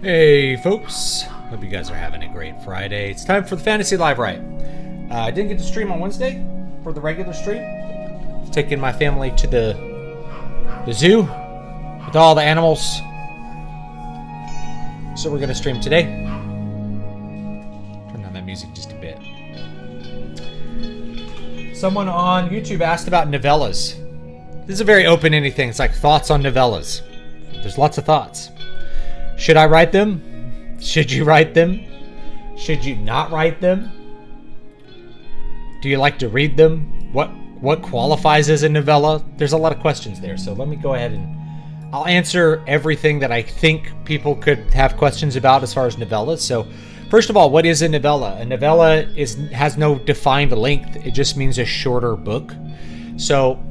Hey folks, hope you guys are having a great Friday. It's time for the Fantasy Livewrite. I didn't get to stream on Wednesday for the regular stream. Taking my family to the zoo with all the animals. So we're going to stream today. Turn down that music just a bit. Someone on YouTube asked about novellas. This is a very open-ended thing. It's like thoughts on novellas. There's lots of thoughts. Should I write them? Should you write them? Should you not write them? Do you like to read them? What qualifies as a novella? There's a lot of questions there, so let me go ahead and I'll answer everything that I think people could have questions about as far as novellas. So, first of all, what is a novella? A novella has no defined length. It just means a shorter book. So,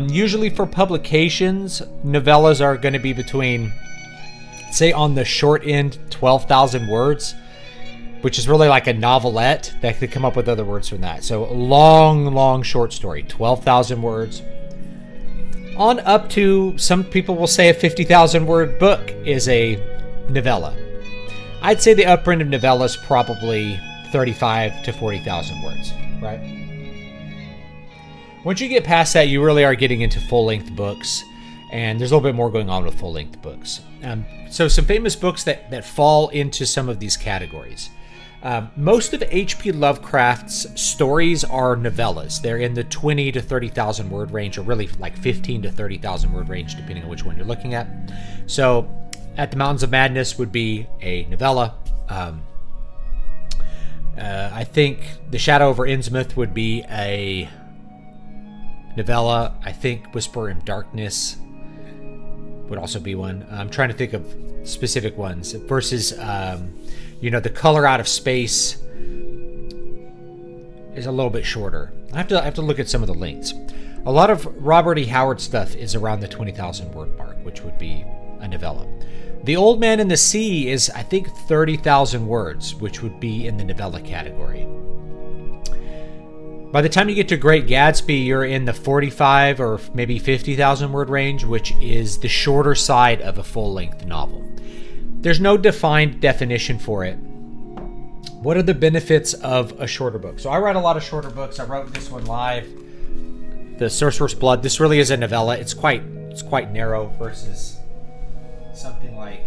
usually for publications, novellas are going to be between, say on the short end, 12,000 words, which is really like a novelette. That could come up with other words from that. So a long short story, 12,000 words. On up to, some people will say a 50,000 word book is a novella. I'd say the upper end of novella is probably 35 to 40,000 words, right? Once you get past that, you really are getting into full-length books. And there's a little bit more going on with full-length books. So some famous books that fall into some of these categories. Most of H.P. Lovecraft's stories are novellas. They're in the 20 to 30,000 word range, or really like 15 to 30,000 word range, depending on which one you're looking at. So At the Mountains of Madness would be a novella. I think The Shadow over Innsmouth would be a novella. I think Whisper in Darkness would also be one. I'm trying to think of specific ones versus, The Color Out of Space is a little bit shorter. I have to look at some of the lengths. A lot of Robert E. Howard stuff is around the 20,000 word mark, which would be a novella. The Old Man and the Sea is, I think, 30,000 words, which would be in the novella category. By the time you get to Great Gatsby, you're in the 45 or maybe 50,000 word range, which is the shorter side of a full-length novel. There's no defined definition for it. What are the benefits of a shorter book? So I write a lot of shorter books. I wrote this one live, The Sorcerer's Blood. This really is a novella. It's quite narrow versus something like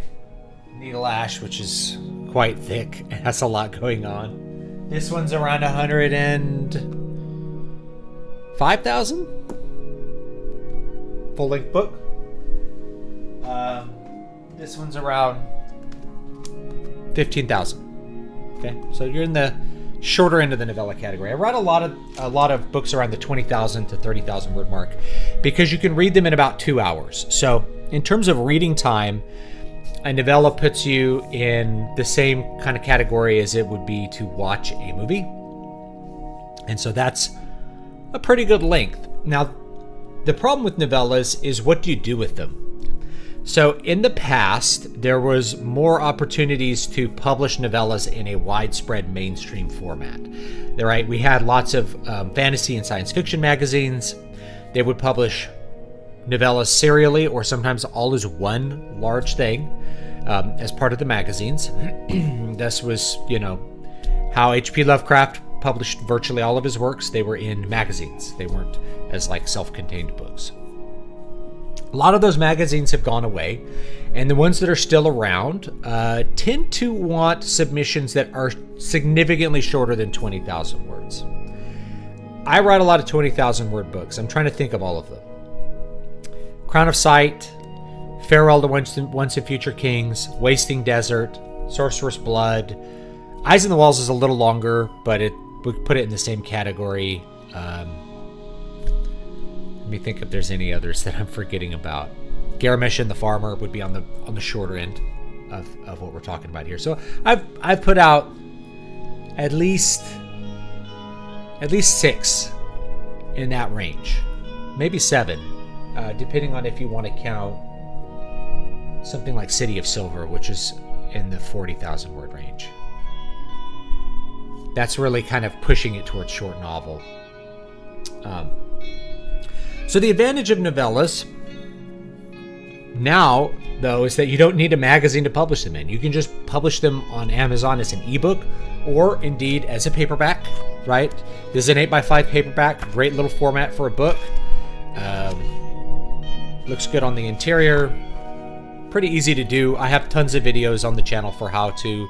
Needle Ash, which is quite thick and has a lot going on. This one's around 105,000 full-length book. This one's around 15,000. Okay, so you're in the shorter end of the novella category. I write a lot of books around the 20,000 to 30,000 word mark because you can read them in about 2 hours. So in terms of reading time, a novella puts you in the same kind of category as it would be to watch a movie. And so that's a pretty good length. Now, the problem with novellas is, what do you do with them? So in the past, there was more opportunities to publish novellas in a widespread mainstream format. Right? We had lots of fantasy and science fiction magazines. They would publish novellas serially, or sometimes all as one large thing as part of the magazines. This was, how H.P. Lovecraft published virtually all of his works. They were in magazines. They weren't as like self-contained books. A lot of those magazines have gone away, and the ones that are still around tend to want submissions that are significantly shorter than 20,000 words. I write a lot of 20,000 word books. I'm trying to think of all of them. Crown of Sight, Farewell to Once and Future Kings, Wasting Desert, Sorcerer's Blood. Eyes in the Walls is a little longer, but we put it in the same category. Let me think if there's any others that I'm forgetting about. Garamesh and the Farmer would be on the shorter end of what we're talking about here. So I've put out at least 6 in that range, maybe 7, depending on if you want to count something like City of Silver, which is in the 40,000 word range. That's really kind of pushing it towards short novel. So the advantage of novellas, now, though, is that you don't need a magazine to publish them in. You can just publish them on Amazon as an ebook or indeed as a paperback, right? This is an 8x5 paperback, great little format for a book. Looks good on the interior. Pretty easy to do. I have tons of videos on the channel for how to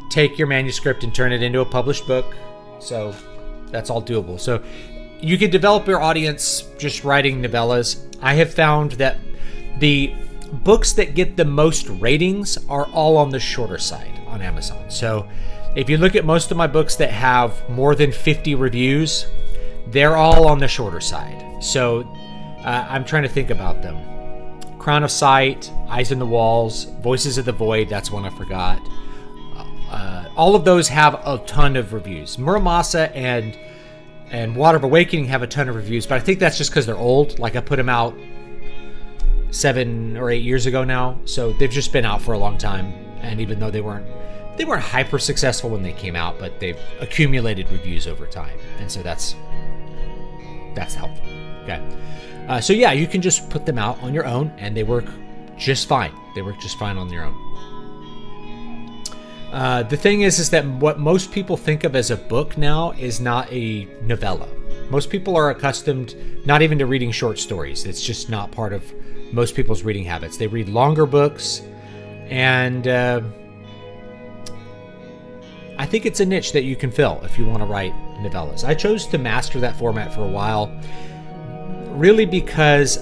take your manuscript and turn it into a published book. So that's all doable. So you can develop your audience just writing novellas. I have found that the books that get the most ratings are all on the shorter side on Amazon. So if you look at most of my books that have more than 50 reviews, they're all on the shorter side. So I'm trying to think about them. Crown of Sight, Eyes in the Walls, Voices of the Void, that's one I forgot. All of those have a ton of reviews. Muramasa and Water of Awakening have a ton of reviews, but I think that's just because they're old. Like I put them out 7 or 8 years ago now, so they've just been out for a long time. And even though they weren't hyper successful when they came out, but they've accumulated reviews over time, and so that's helpful. Okay, so yeah, you can just put them out on your own, and they work just fine. They work just fine on their own. The thing is that what most people think of as a book now is not a novella. Most people are accustomed not even to reading short stories. It's just not part of most people's reading habits. They read longer books, and I think it's a niche that you can fill if you want to write novellas. I chose to master that format for a while, really because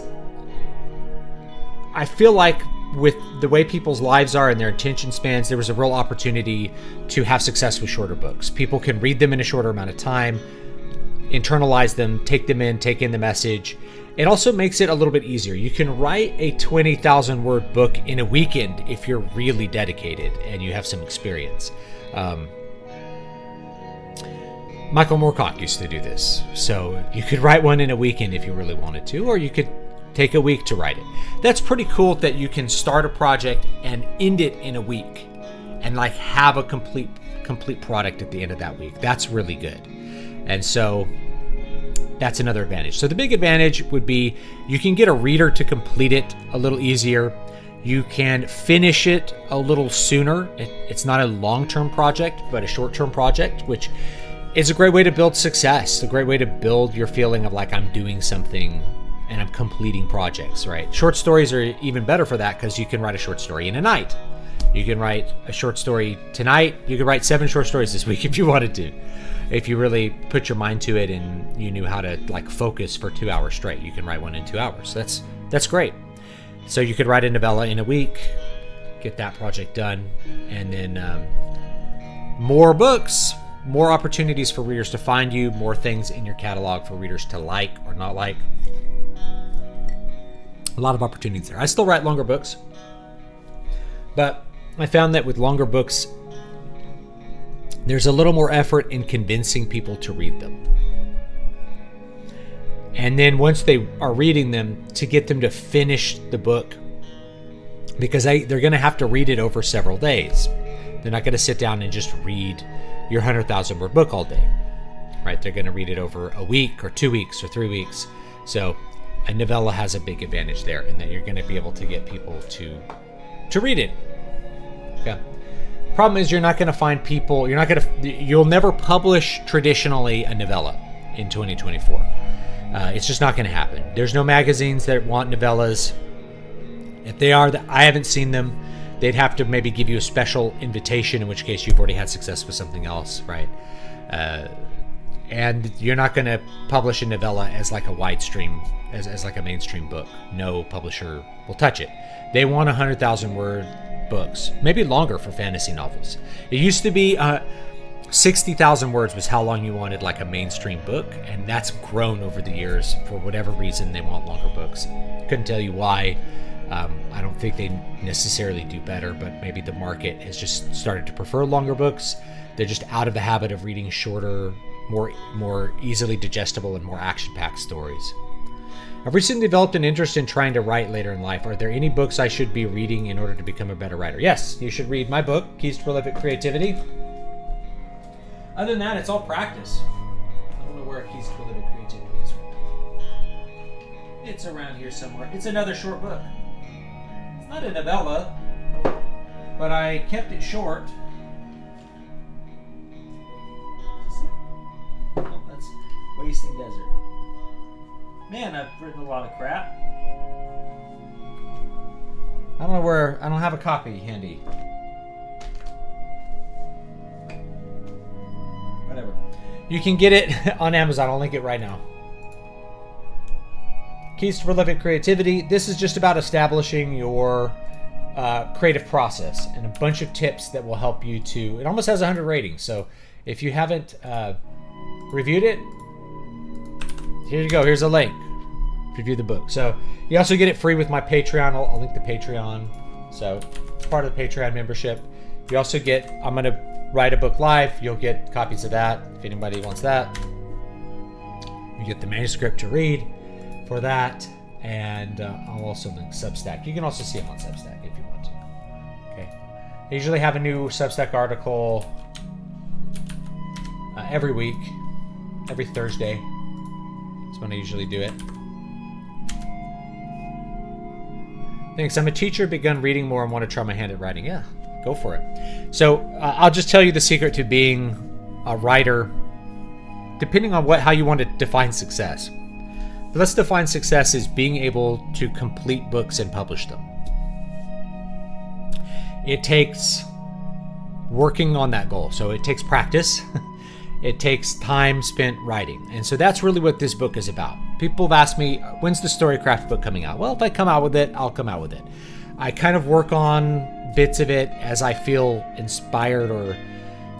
I feel like with the way people's lives are and their attention spans, there was a real opportunity to have success with shorter books. People can read them in a shorter amount of time, internalize them, take them in, take in the message. It also makes it a little bit easier. You can write a 20,000 word book in a weekend if you're really dedicated and you have some experience. Michael Moorcock used to do this. So you could write one in a weekend if you really wanted to, or you could take a week to write it. That's pretty cool that you can start a project and end it in a week and like have a complete product at the end of that week. That's really good. And so that's another advantage. So the big advantage would be you can get a reader to complete it a little easier. You can finish it a little sooner. It's not a long-term project, but a short-term project, which is a great way to build success, a great way to build your feeling of like I'm doing something and I'm completing projects, right? Short stories are even better for that because you can write a short story in a night. You can write a short story tonight. You could write 7 short stories this week if you wanted to. If you really put your mind to it and you knew how to like focus for 2 hours straight, you can write one in 2 hours. That's great. So you could write a novella in a week, get that project done, and then more books, more opportunities for readers to find you, more things in your catalog for readers to like or not like. A lot of opportunities there. I still write longer books, but I found that with longer books, there's a little more effort in convincing people to read them. And then once they are reading them, to get them to finish the book, because they're going to have to read it over several days. They're not going to sit down and just read your 100,000 word book all day, right? They're going to read it over a week or 2 weeks or 3 weeks. So a novella has a big advantage there, in that you're going to be able to get people to read it. Okay. Problem is, you're not going to find people. You'll never publish traditionally a novella in 2024. It's just not going to happen. There's no magazines that want novellas. If they are, I haven't seen them. They'd have to maybe give you a special invitation, in which case you've already had success with something else, right? And you're not going to publish a novella as like a wide stream, as like a mainstream book. No publisher will touch it. They want 100,000 word books, maybe longer for fantasy novels. It used to be 60,000 words was how long you wanted like a mainstream book, and that's grown over the years. For whatever reason, they want longer books. Couldn't tell you why. I don't think they necessarily do better, but maybe the market has just started to prefer longer books. They're just out of the habit of reading shorter, more easily digestible and more action-packed stories. I've recently developed an interest in trying to write later in life. Are there any books I should be reading in order to become a better writer? Yes, you should read my book, Keys to Prolific Creativity. Other than that, it's all practice. I don't know where Keys to Prolific Creativity is. It's around here somewhere. It's another short book. not a novella, but I kept it short. Oh, that's Wasting Desert. Man, I've written a lot of crap. I don't have a copy handy. Whatever. You can get it on Amazon. I'll link it right now. Keys to Prolific Creativity. This is just about establishing your creative process and a bunch of tips that will help you to... It almost has 100 ratings, so if you haven't reviewed it, here you go. Here's a link. Review the book. So you also get it free with my Patreon. I'll link the Patreon. So it's part of the Patreon membership. You also get... I'm going to write a book live. You'll get copies of that if anybody wants that. You get the manuscript to read for that, and I'll also link Substack. You can also see them on Substack if you want to. Okay. I usually have a new Substack article every week, every Thursday. That's when I usually do it. Thanks. I'm a teacher, begun reading more, and want to try my hand at writing. Yeah, go for it. So I'll just tell you the secret to being a writer, depending on how you want to define success. But let's define success as being able to complete books and publish them. It takes working on that goal. So it takes practice. It takes time spent writing. And so that's really what this book is about. People have asked me, when's the Storycraft book coming out? Well, if I come out with it, I'll come out with it. I kind of work on bits of it as I feel inspired or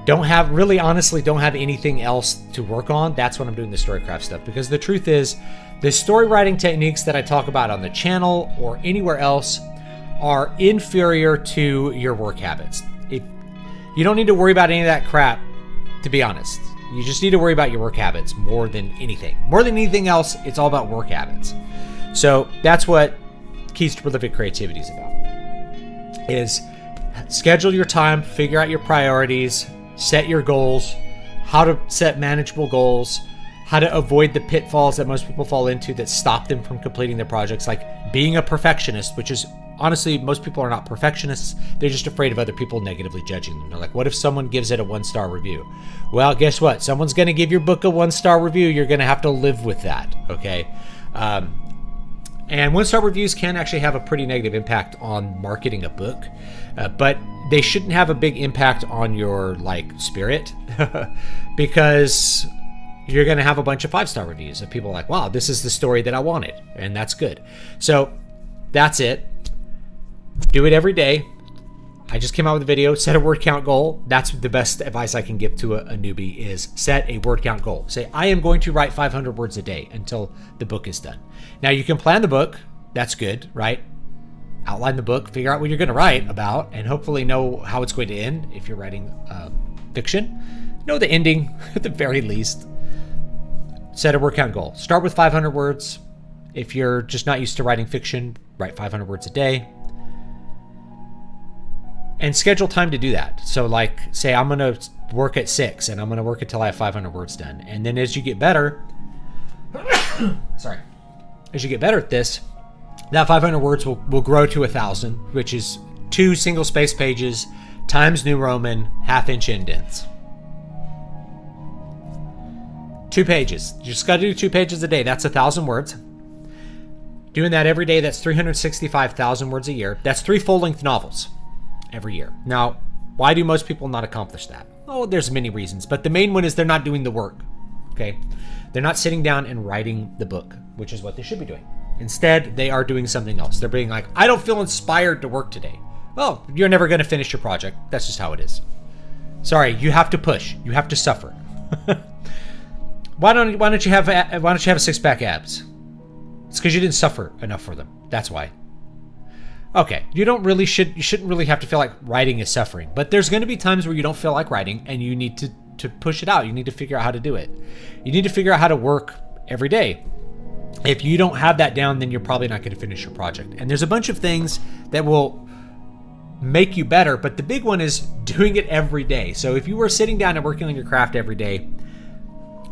honestly don't have anything else to work on. That's when I'm doing the Storycraft stuff. Because the truth is, the story writing techniques that I talk about on the channel or anywhere else are inferior to your work habits. You don't need to worry about any of that crap, to be honest. You just need to worry about your work habits more than anything. More than anything else, it's all about work habits. So that's what Keys to Prolific Creativity is about. Is schedule your time, figure out your priorities, set your goals, how to set manageable goals, how to avoid the pitfalls that most people fall into that stop them from completing their projects, like being a perfectionist, which is honestly, most people are not perfectionists. They're just afraid of other people negatively judging them. They're like, what if someone gives it a 1-star review? Well, guess what? Someone's going to give your book a 1-star review. You're going to have to live with that, okay? And 1-star reviews can actually have a pretty negative impact on marketing a book, but they shouldn't have a big impact on your spirit because you're going to have a bunch of 5-star reviews of people like, wow, this is the story that I wanted, and that's good. So that's it. Do it every day. I just came out with a video, set a word count goal. That's the best advice I can give to a newbie is set a word count goal. Say, I am going to write 500 words a day until the book is done. Now you can plan the book. That's good, right? Outline the book, figure out what you're going to write about, and hopefully know how it's going to end if you're writing fiction. Know the ending at the very least. Set a word count goal. Start with 500 words. If you're just not used to writing fiction, write 500 words a day. And schedule time to do that. So say I'm going to work at 6 and I'm going to work until I have 500 words done. And then as you get better, as you get better at this, that 500 words will grow to 1,000, which is 2 single space pages times New Roman, half-inch indents. 2 pages. You just got to do 2 pages a day. That's 1,000 words. Doing that every day, that's 365,000 words a year. That's 3 full-length novels every year. Now, why do most people not accomplish that? Oh, there's many reasons, but the main one is they're not doing the work, okay? They're not sitting down and writing the book, which is what they should be doing. Instead, they are doing something else. They're being like, I don't feel inspired to work today. Well, you're never going to finish your project. That's just how it is. Sorry, you have to push. You have to suffer. Why don't you have a six-pack abs? It's because you didn't suffer enough for them. That's why. Okay, you shouldn't really have to feel like writing is suffering, but there's going to be times where you don't feel like writing and you need to push it out. You need to figure out how to do it. You need to figure out how to work every day. If you don't have that down, then you're probably not going to finish your project. And there's a bunch of things that will make you better, but the big one is doing it every day. So if you were sitting down and working on your craft every day,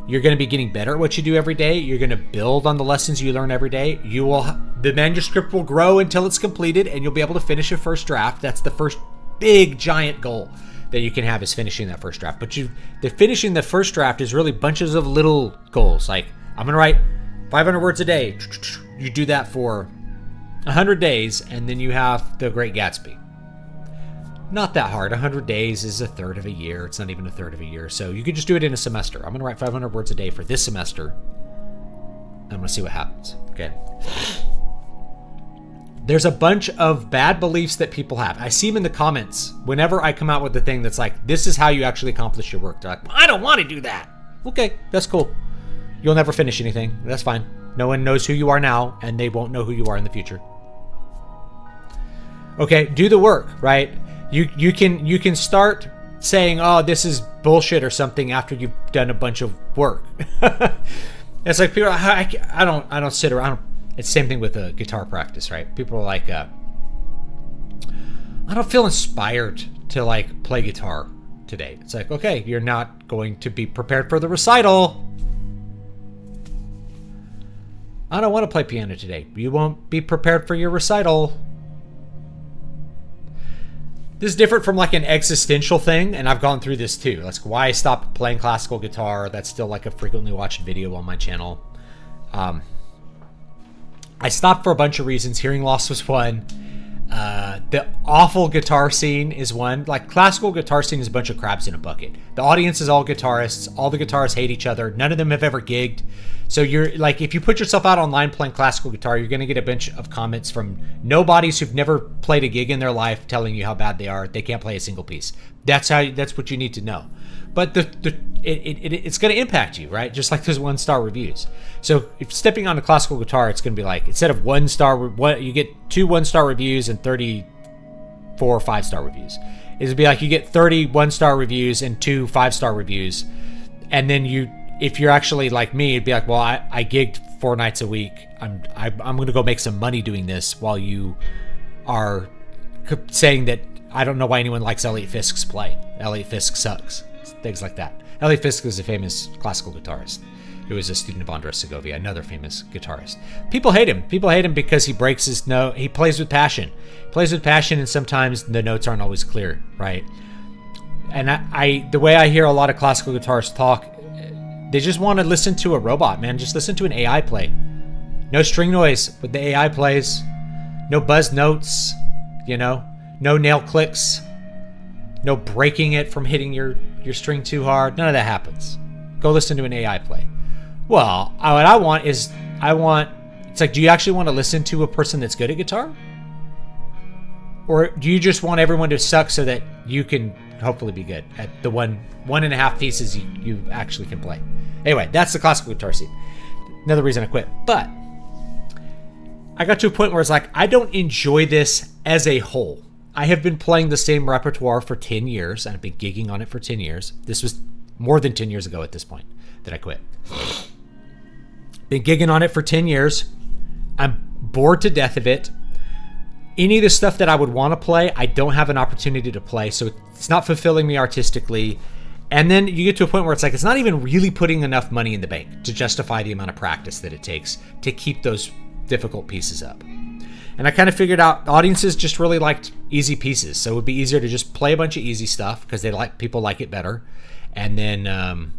You're going to be getting better at what you do every day. You're going to build on the lessons you learn every day. The manuscript will grow until it's completed, and you'll be able to finish a first draft. That's the first big giant goal that you can have, is finishing that first draft. But the finishing the first draft is really bunches of little goals. Like, I'm going to write 500 words a day. You do that for 100 days, and then you have The Great Gatsby. Not that hard. 100 days is a third of a year. It's not even a third of a year. So you could just do it in a semester. I'm going to write 500 words a day for this semester. I'm going to see what happens. Okay. There's a bunch of bad beliefs that people have. I see them in the comments whenever I come out with the thing that's like, this is how you actually accomplish your work. They're like, I don't want to do that. Okay, that's cool. You'll never finish anything. That's fine. No one knows who you are now, and they won't know who you are in the future. Okay, do the work, right? You can start saying, oh, this is bullshit or something after you've done a bunch of work. It's like people, I don't sit around. It's the same thing with guitar practice, right? People are like, I don't feel inspired to like play guitar today. It's like, okay, you're not going to be prepared for the recital. I don't want to play piano today. You won't be prepared for your recital. This is different from like an existential thing, and I've gone through this too. That's why I stopped playing classical guitar. That's still like a frequently watched video on my channel. I stopped for a bunch of reasons. Hearing loss was one. The awful guitar scene is one. Like, classical guitar scene is a bunch of crabs in a bucket. The audience is all guitarists. All the guitarists hate each other. None of them have ever gigged. So you're like, if you put yourself out online playing classical guitar, you're going to get a bunch of comments from nobodies who've never played a gig in their life telling you how bad they are. They can't play a single piece. That's what you need to know. But it's going to impact you, right? Just like those 1-star reviews. So if stepping on a classical guitar, it's going to be like, instead of 1-star, you get 2 1-star reviews and 34 5-star reviews. It'd be like you get 30 1-star reviews and 2 5-star reviews, and then if you're actually like me, it'd be like, well, I gigged 4 nights a week. I'm going to go make some money doing this, while you are saying that I don't know why anyone likes Elliot Fisk's play. Elliot Fisk sucks. Things like that. Elliot Fisk is a famous classical guitarist who was a student of Andres Segovia, another famous guitarist. People hate him. People hate him because he breaks his note. He plays with passion. And sometimes the notes aren't always clear, right? And the way I hear a lot of classical guitarists talk, they just want to listen to a robot, man. Just listen to an AI play. No string noise, but the AI plays. No buzz notes, no nail clicks. No breaking it from hitting your string too hard. None of that happens. Go listen to an AI play. Well, what I want is, it's like, do you actually want to listen to a person that's good at guitar? Or do you just want everyone to suck so that you can hopefully be good at the one and a half pieces you actually can play? Anyway, that's the classical guitar scene. Another reason I quit. But I got to a point where it's like, I don't enjoy this as a whole. I have been playing the same repertoire for 10 years, and I've been gigging on it for 10 years. This was more than 10 years ago at this point that I quit. Been gigging on it for 10 years. I'm bored to death of it. Any of the stuff that I would want to play, I don't have an opportunity to play, so it's not fulfilling me artistically. And then you get to a point where it's like, it's not even really putting enough money in the bank to justify the amount of practice that it takes to keep those difficult pieces up. And I kind of figured out audiences just really liked easy pieces. So it would be easier to just play a bunch of easy stuff because people like it better. And then I'm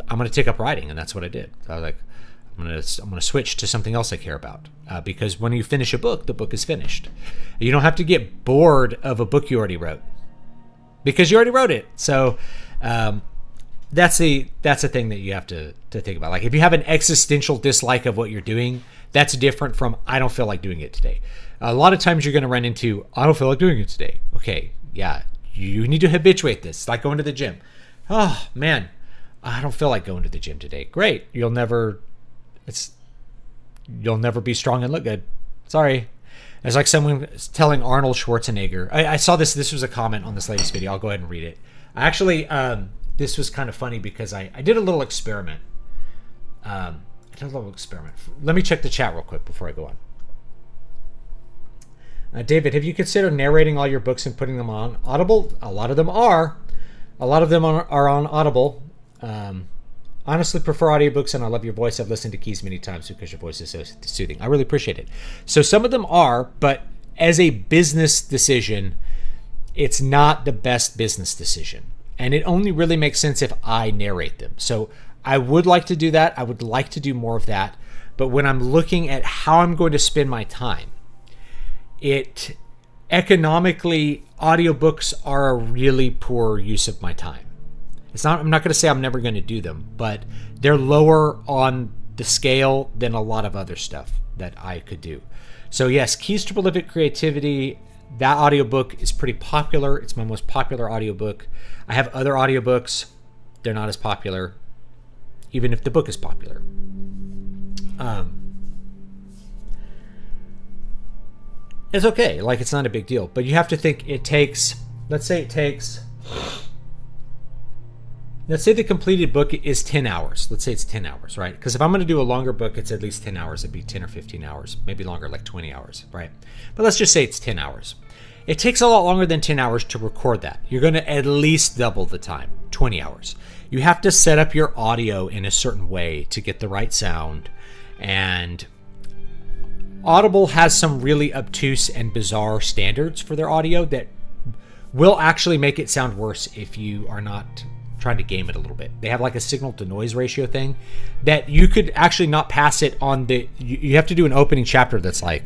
going to take up writing, and that's what I did. So I was like, I'm going to switch to something else I care about. Because when you finish a book, the book is finished. You don't have to get bored of a book you already wrote because you already wrote it. So that's the thing that you have to think about. Like, if you have an existential dislike of what you're doing, that's different from I don't feel like doing it today. A lot of times you're going to run into I don't feel like doing it today. Okay, yeah, you need to habituate this. It's like going to the gym. Oh man, I don't feel like going to the gym today. Great, you'll never be strong and look good. Sorry. It's like someone telling Arnold Schwarzenegger. I saw this. This was a comment on this latest video. I'll go ahead and read it. Actually, this was kind of funny because I did a little experiment. Let me check the chat real quick before I go on. David, have you considered narrating all your books and putting them on Audible? A lot of them are. A lot of them are on Audible. On Honestly prefer audiobooks, and I love your voice. I've listened to Keys many times because your voice is so soothing. I really appreciate it. So some of them are, but as a business decision, it's not the best business decision. And it only really makes sense if I narrate them. So I would like to do that. I would like to do more of that. But when I'm looking at how I'm going to spend my time, economically, audiobooks are a really poor use of my time. I'm not going to say I'm never going to do them, but they're lower on the scale than a lot of other stuff that I could do. So yes, Keys to Prolific Creativity, that audiobook is pretty popular. It's my most popular audiobook. I have other audiobooks. They're not as popular, even if the book is popular. It's okay. Like, it's not a big deal. But you have to think let's say the completed book is 10 hours. Let's say it's 10 hours, right? Because if I'm going to do a longer book, it's at least 10 hours. It'd be 10 or 15 hours, maybe longer, like 20 hours, right? But let's just say it's 10 hours. It takes a lot longer than 10 hours to record that. You're going to at least double the time, 20 hours. You have to set up your audio in a certain way to get the right sound. And Audible has some really obtuse and bizarre standards for their audio that will actually make it sound worse if you are not trying to game it a little bit. They have like a signal to noise ratio thing that you could actually not pass it on you have to do an opening chapter that's like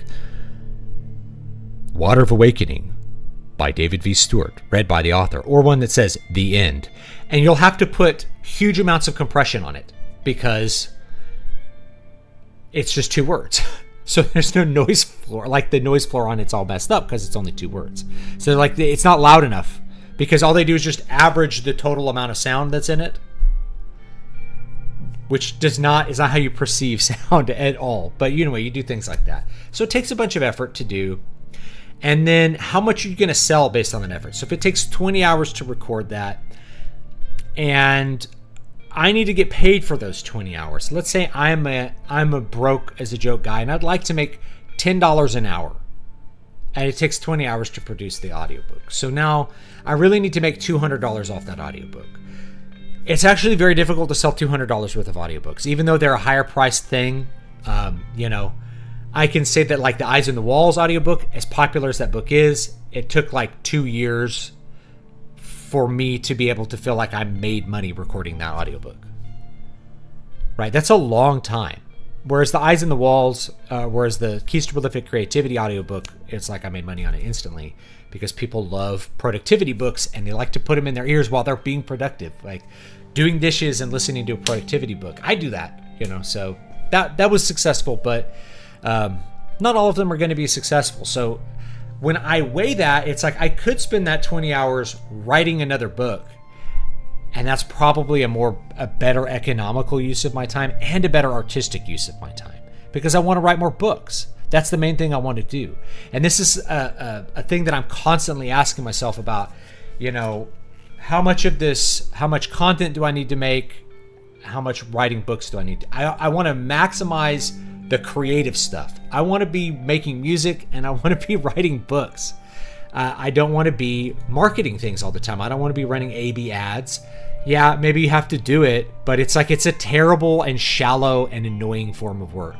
Water of Awakening by David V. Stewart, read by the author, or one that says The End. And you'll have to put huge amounts of compression on it because it's just 2 words. So there's no noise floor. Like, the noise floor on it's all messed up because it's only 2 words. So like, it's not loud enough because all they do is just average the total amount of sound that's in it, which is not how you perceive sound at all. But anyway, you do things like that. So it takes a bunch of effort to do. And then how much are you going to sell based on that effort? So if it takes 20 hours to record that, and I need to get paid for those 20 hours. Let's say I'm a broke as a joke guy, and I'd like to make $10 an hour. And it takes 20 hours to produce the audiobook. So now I really need to make $200 off that audiobook. It's actually very difficult to sell $200 worth of audiobooks, even though they're a higher priced thing. I can say that, like, the Eyes on the Walls audiobook, as popular as that book is, it took like 2 years for me to be able to feel like I made money recording that audiobook. Right? That's a long time. Whereas the Eyes on the Walls, whereas the Keys to Prolific Creativity audiobook, it's like I made money on it instantly because people love productivity books and they like to put them in their ears while they're being productive, like doing dishes and listening to a productivity book. I do that, so that was successful, but not all of them are going to be successful. So when I weigh that, it's like I could spend that 20 hours writing another book, and that's probably a better economical use of my time and a better artistic use of my time because I want to write more books. That's the main thing I want to do. And this is a thing that I'm constantly asking myself about, how much content do I need to make? How much writing books do I need to? I want to maximize the creative stuff. I want to be making music and I want to be writing books. I don't want to be marketing things all the time. I don't want to be running A/B ads. Yeah, maybe you have to do it, but it's like it's a terrible and shallow and annoying form of work.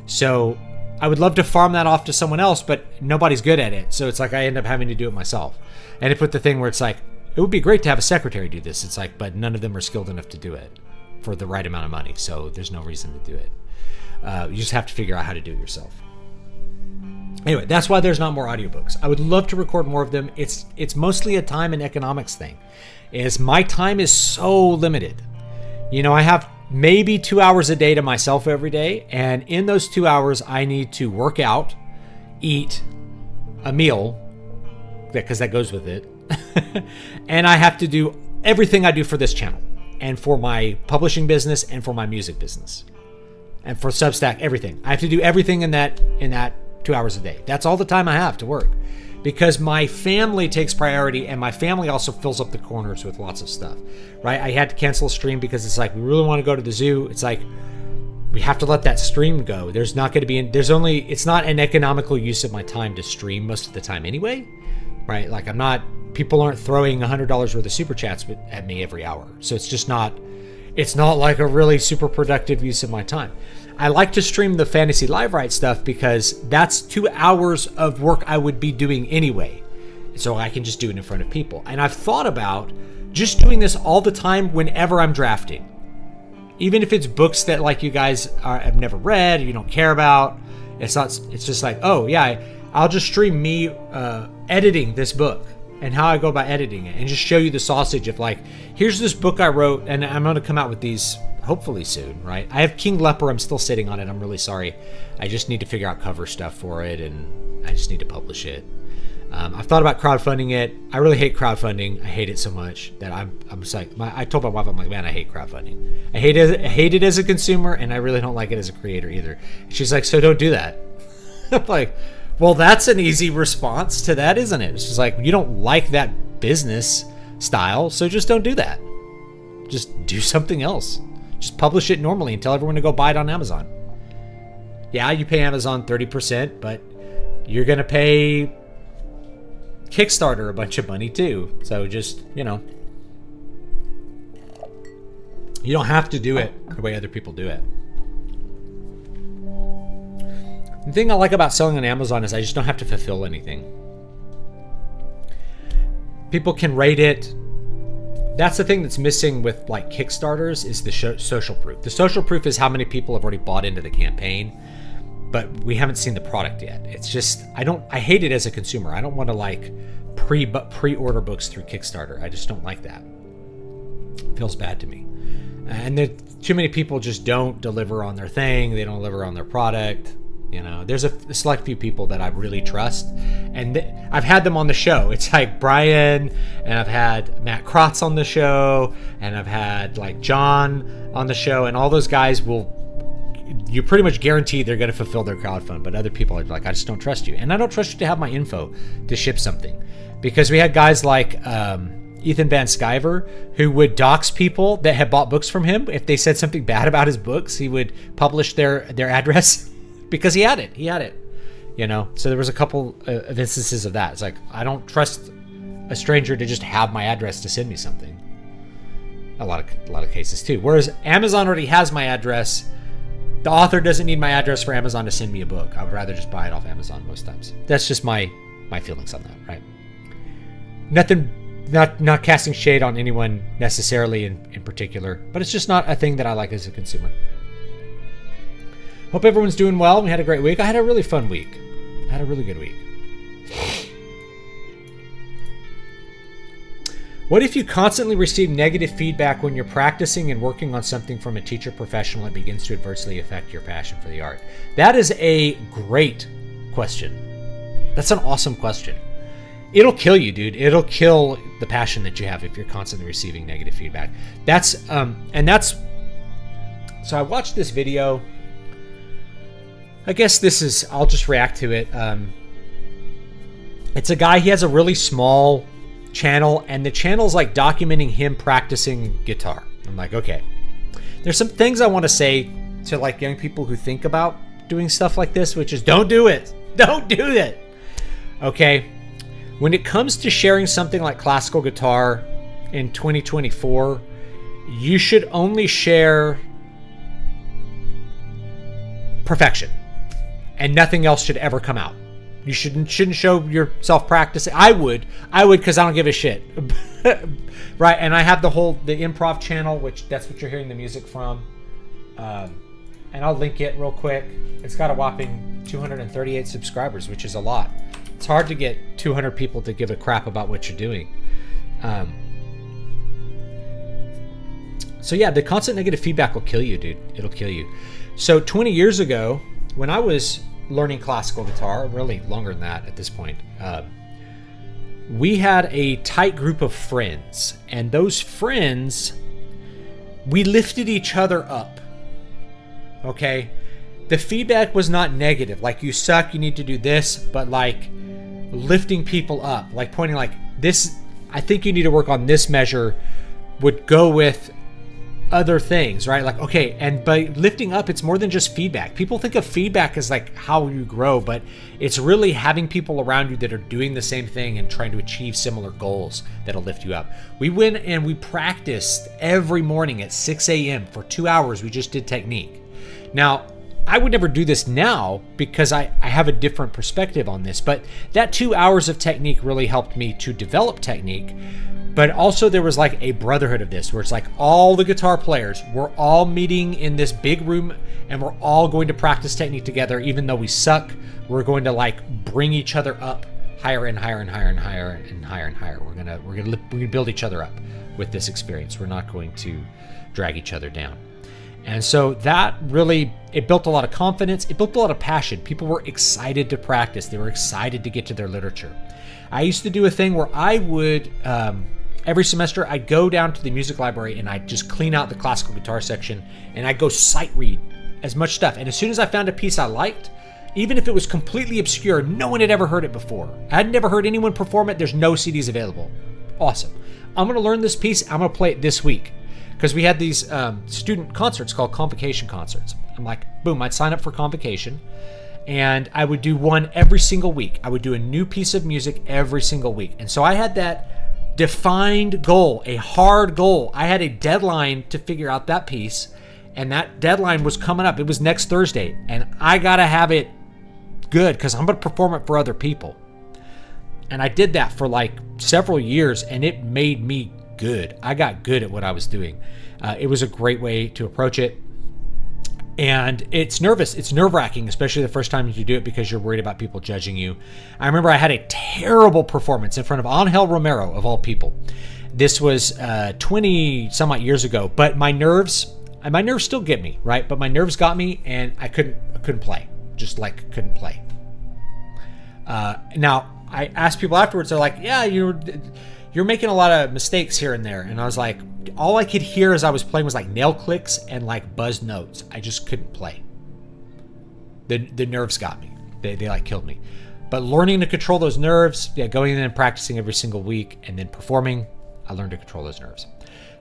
So I would love to farm that off to someone else, but nobody's good at it. So it's like I end up having to do it myself. And I put the thing where it's like, it would be great to have a secretary do this. It's like, but none of them are skilled enough to do it for the right amount of money. So there's no reason to do it. You just have to figure out how to do it yourself. Anyway, that's why there's not more audiobooks. I would love to record more of them. It's mostly a time and economics thing. Is my time is so limited. I have maybe 2 hours a day to myself every day, and in those 2 hours, I need to work out, eat a meal, because that goes with it, and I have to do everything I do for this channel, and for my publishing business, and for my music business, and for Substack, everything. I have to do everything in that 2 hours a day. That's all the time I have to work, because my family takes priority, and my family also fills up the corners with lots of stuff, right? I had to cancel a stream because it's like, we really want to go to the zoo. It's like, we have to let that stream go. There's not going to be, it's not an economical use of my time to stream most of the time anyway, right? Like people aren't throwing $100 worth of super chats at me every hour. So it's just not, it's not like a really super productive use of my time. I like to stream the fantasy Livewrite stuff because that's 2 hours of work I would be doing anyway. So I can just do it in front of people. And I've thought about just doing this all the time whenever I'm drafting. Even if it's books that like you guys have never read, you don't care about. It's just like, oh yeah, I'll just stream me editing this book and how I go about editing it and just show you the sausage of like, here's this book I wrote and I'm going to come out with these hopefully soon, right? I have King Leper. I'm still sitting on it. I'm really sorry. I just need to figure out cover stuff for it and I just need to publish it. I've thought about crowdfunding it. I really hate crowdfunding. I hate it so much that I'm just like, I told my wife, I'm like, man, I hate crowdfunding. I hate it as a consumer, and I really don't like it as a creator either. She's like, so don't do that. I'm like, well, that's an easy response to that, isn't it? It's just like, you don't like that business style, so just don't do that. Just do something else. Just publish it normally and tell everyone to go buy it on Amazon. Yeah, you pay Amazon 30%, but you're going to pay Kickstarter a bunch of money too. So just, you don't have to do it the way other people do it. The thing I like about selling on Amazon is I just don't have to fulfill anything. People can rate it. That's the thing that's missing with like Kickstarters is the social proof. The social proof is how many people have already bought into the campaign, but we haven't seen the product yet. It's just, I hate it as a consumer. I don't want to like pre-order books through Kickstarter. I just don't like that. It feels bad to me. And there, too many people just don't deliver on their thing. They don't deliver on their product. There's a select few people that I really trust, and I've had them on the show. It's like Brian, and I've had Matt Krotz on the show, and I've had like John on the show, and all those guys you pretty much guarantee they're going to fulfill their crowdfund, but other people are like, I just don't trust you. And I don't trust you to have my info to ship something, because we had guys like Ethan Van Sciver who would dox people that had bought books from him. If they said something bad about his books, he would publish their address because he had it. So there was a couple of instances of that. It's like, I don't trust a stranger to just have my address to send me something. A lot of cases too. Whereas Amazon already has my address. The author doesn't need my address for Amazon to send me a book. I would rather just buy it off Amazon most times. That's just my feelings on that, right? Nothing, not casting shade on anyone necessarily in particular, but it's just not a thing that I like as a consumer. Hope everyone's doing well. We had a great week. I had a really fun week. I had a really good week. What if you constantly receive negative feedback when you're practicing and working on something from a teacher professional that begins to adversely affect your passion for the art? That is a great question. That's an awesome question. It'll kill you, dude. It'll kill the passion that you have if you're constantly receiving negative feedback. So I watched this video. I guess I'll just react to it. It's a guy, he has a really small channel, and the channel's like documenting him practicing guitar. I'm like, okay. There's some things I want to say to like young people who think about doing stuff like this, which is don't do it. Don't do it. Okay. When it comes to sharing something like classical guitar in 2024, you should only share perfection. And nothing else should ever come out. You shouldn't show yourself practicing. I would because I don't give a shit. Right? And I have the improv channel, which that's what you're hearing the music from. And I'll link it real quick. It's got a whopping 238 subscribers, which is a lot. It's hard to get 200 people to give a crap about what you're doing. So yeah, the constant negative feedback will kill you, dude. It'll kill you. So 20 years ago, when I was learning classical guitar, really longer than that at this point, we had a tight group of friends, and those friends, we lifted each other up. Okay? The feedback was not negative, like you suck, you need to do this, but like lifting people up, like pointing like this, I think you need to work on this measure, would go with other things, right? Like, okay, and by lifting up, it's more than just feedback. People think of feedback as like how you grow, but it's really having people around you that are doing the same thing and trying to achieve similar goals that'll lift you up. We went and we practiced every morning at 6 a.m. for 2 hours. We just did technique. Now, I would never do this now because I have a different perspective on this, but that 2 hours of technique really helped me to develop technique. But also there was like a brotherhood of this where it's like all the guitar players, we're all meeting in this big room and we're all going to practice technique together. Even though we suck, we're going to like bring each other up higher and higher and higher and higher and higher and higher. We're gonna build each other up with this experience. We're not going to drag each other down. And so that really, it built a lot of confidence. It built a lot of passion. People were excited to practice. They were excited to get to their literature. I used to do a thing where I would, every semester, I'd go down to the music library and I'd just clean out the classical guitar section and I'd go sight read as much stuff. And as soon as I found a piece I liked, even if it was completely obscure, no one had ever heard it before. I had never heard anyone perform it. There's no CDs available. Awesome. I'm going to learn this piece. I'm going to play it this week. Because we had these student concerts called convocation concerts. I'm like, boom, I'd sign up for convocation and I would do one every single week. I would do a new piece of music every single week. And so I had that defined goal, a hard goal. I had a deadline to figure out that piece, and that deadline was coming up. It was next Thursday, and I got to have it good because I'm going to perform it for other people. And I did that for like several years, and it made me good. I got good at what I was doing. It was a great way to approach it. And it's nerve-wracking, especially the first time you do it because you're worried about people judging you. I remember I had a terrible performance in front of Angel Romero, of all people. This was 20 some odd years ago, but my nerves still get me, right? But my nerves got me and I couldn't play. Just like couldn't play. Now, I asked people afterwards, they're like, yeah, you're making a lot of mistakes here and there. And I was like, all I could hear as I was playing was like nail clicks and like buzz notes. I just couldn't play. The nerves got me. They like killed me. But learning to control those nerves, going in and practicing every single week and then performing, I learned to control those nerves.